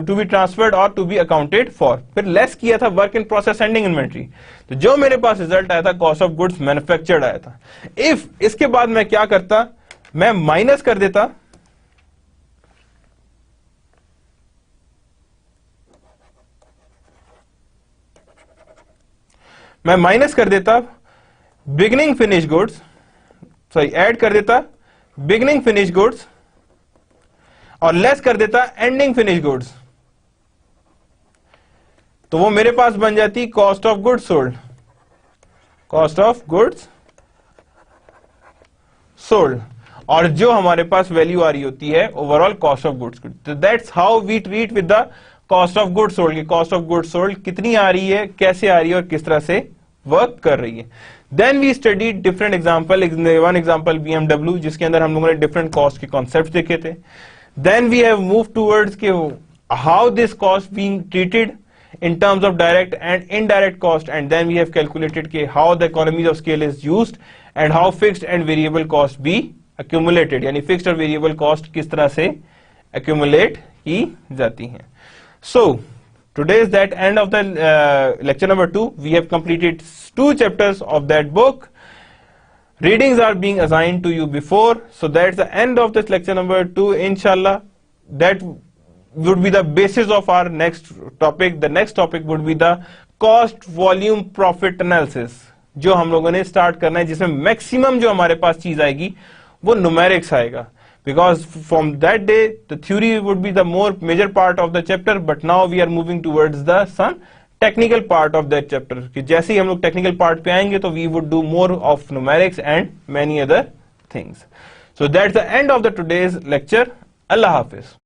to be transferred और टू बी अकाउंटेड फॉर। फिर लेस किया था work in process ending inventory, तो जो मेरे पास रिजल्ट आया था कॉस्ट ऑफ गुड्स मैन्युफैक्चर्ड आया था। इफ इसके बाद मैं क्या करता, मैं माइनस कर देता beginning finish goods, sorry add कर देता बिगिनिंग फिनिश गुड्स और लेस कर देता एंडिंग फिनिश गुड्स, तो वो मेरे पास बन जाती cost of goods sold, cost of goods sold, और जो हमारे पास वैल्यू आ रही होती है ओवरऑल कॉस्ट ऑफ गुड्स। तो that's how we treat with the cost of goods sold, की कॉस्ट ऑफ गुड्स सोल्ड कितनी आ रही है, कैसे आ रही है और किस तरह से वर्क कर रही है। Then we study different example, one example BMW, जिसके अंदर हम लोगों ने डिफरेंट कॉस्ट के कॉन्सेप्ट देखे थे। Then we have move towards के how this cost being treated in terms of direct and indirect cost, and then we have calculated ke how the economies of scale is used and how fixed and variable cost be accumulated, यानी fixed और variable cost किस तरह से accumulate की जाती हैं। So today is that end of the lecture number 2. We have completed 2 chapters of that book. Readings are being assigned to you before, so that's the end of this lecture number 2. Inshallah, that would be the basis of our next topic. The next topic would be the cost volume profit analysis, जो हम लोगों ने start करना है, जिसमें maximum जो हमारे पास चीज आएगी वो न्यूमेरिक्स आएगा, because from that day the theory would be the more major part of the chapter, but now we are moving towards the some technical part of that chapter, कि जैसे ही हम लोग technical part पे आएंगे तो we would do more of numerics and many other things. So that's the end of the today's lecture. Allah Hafiz.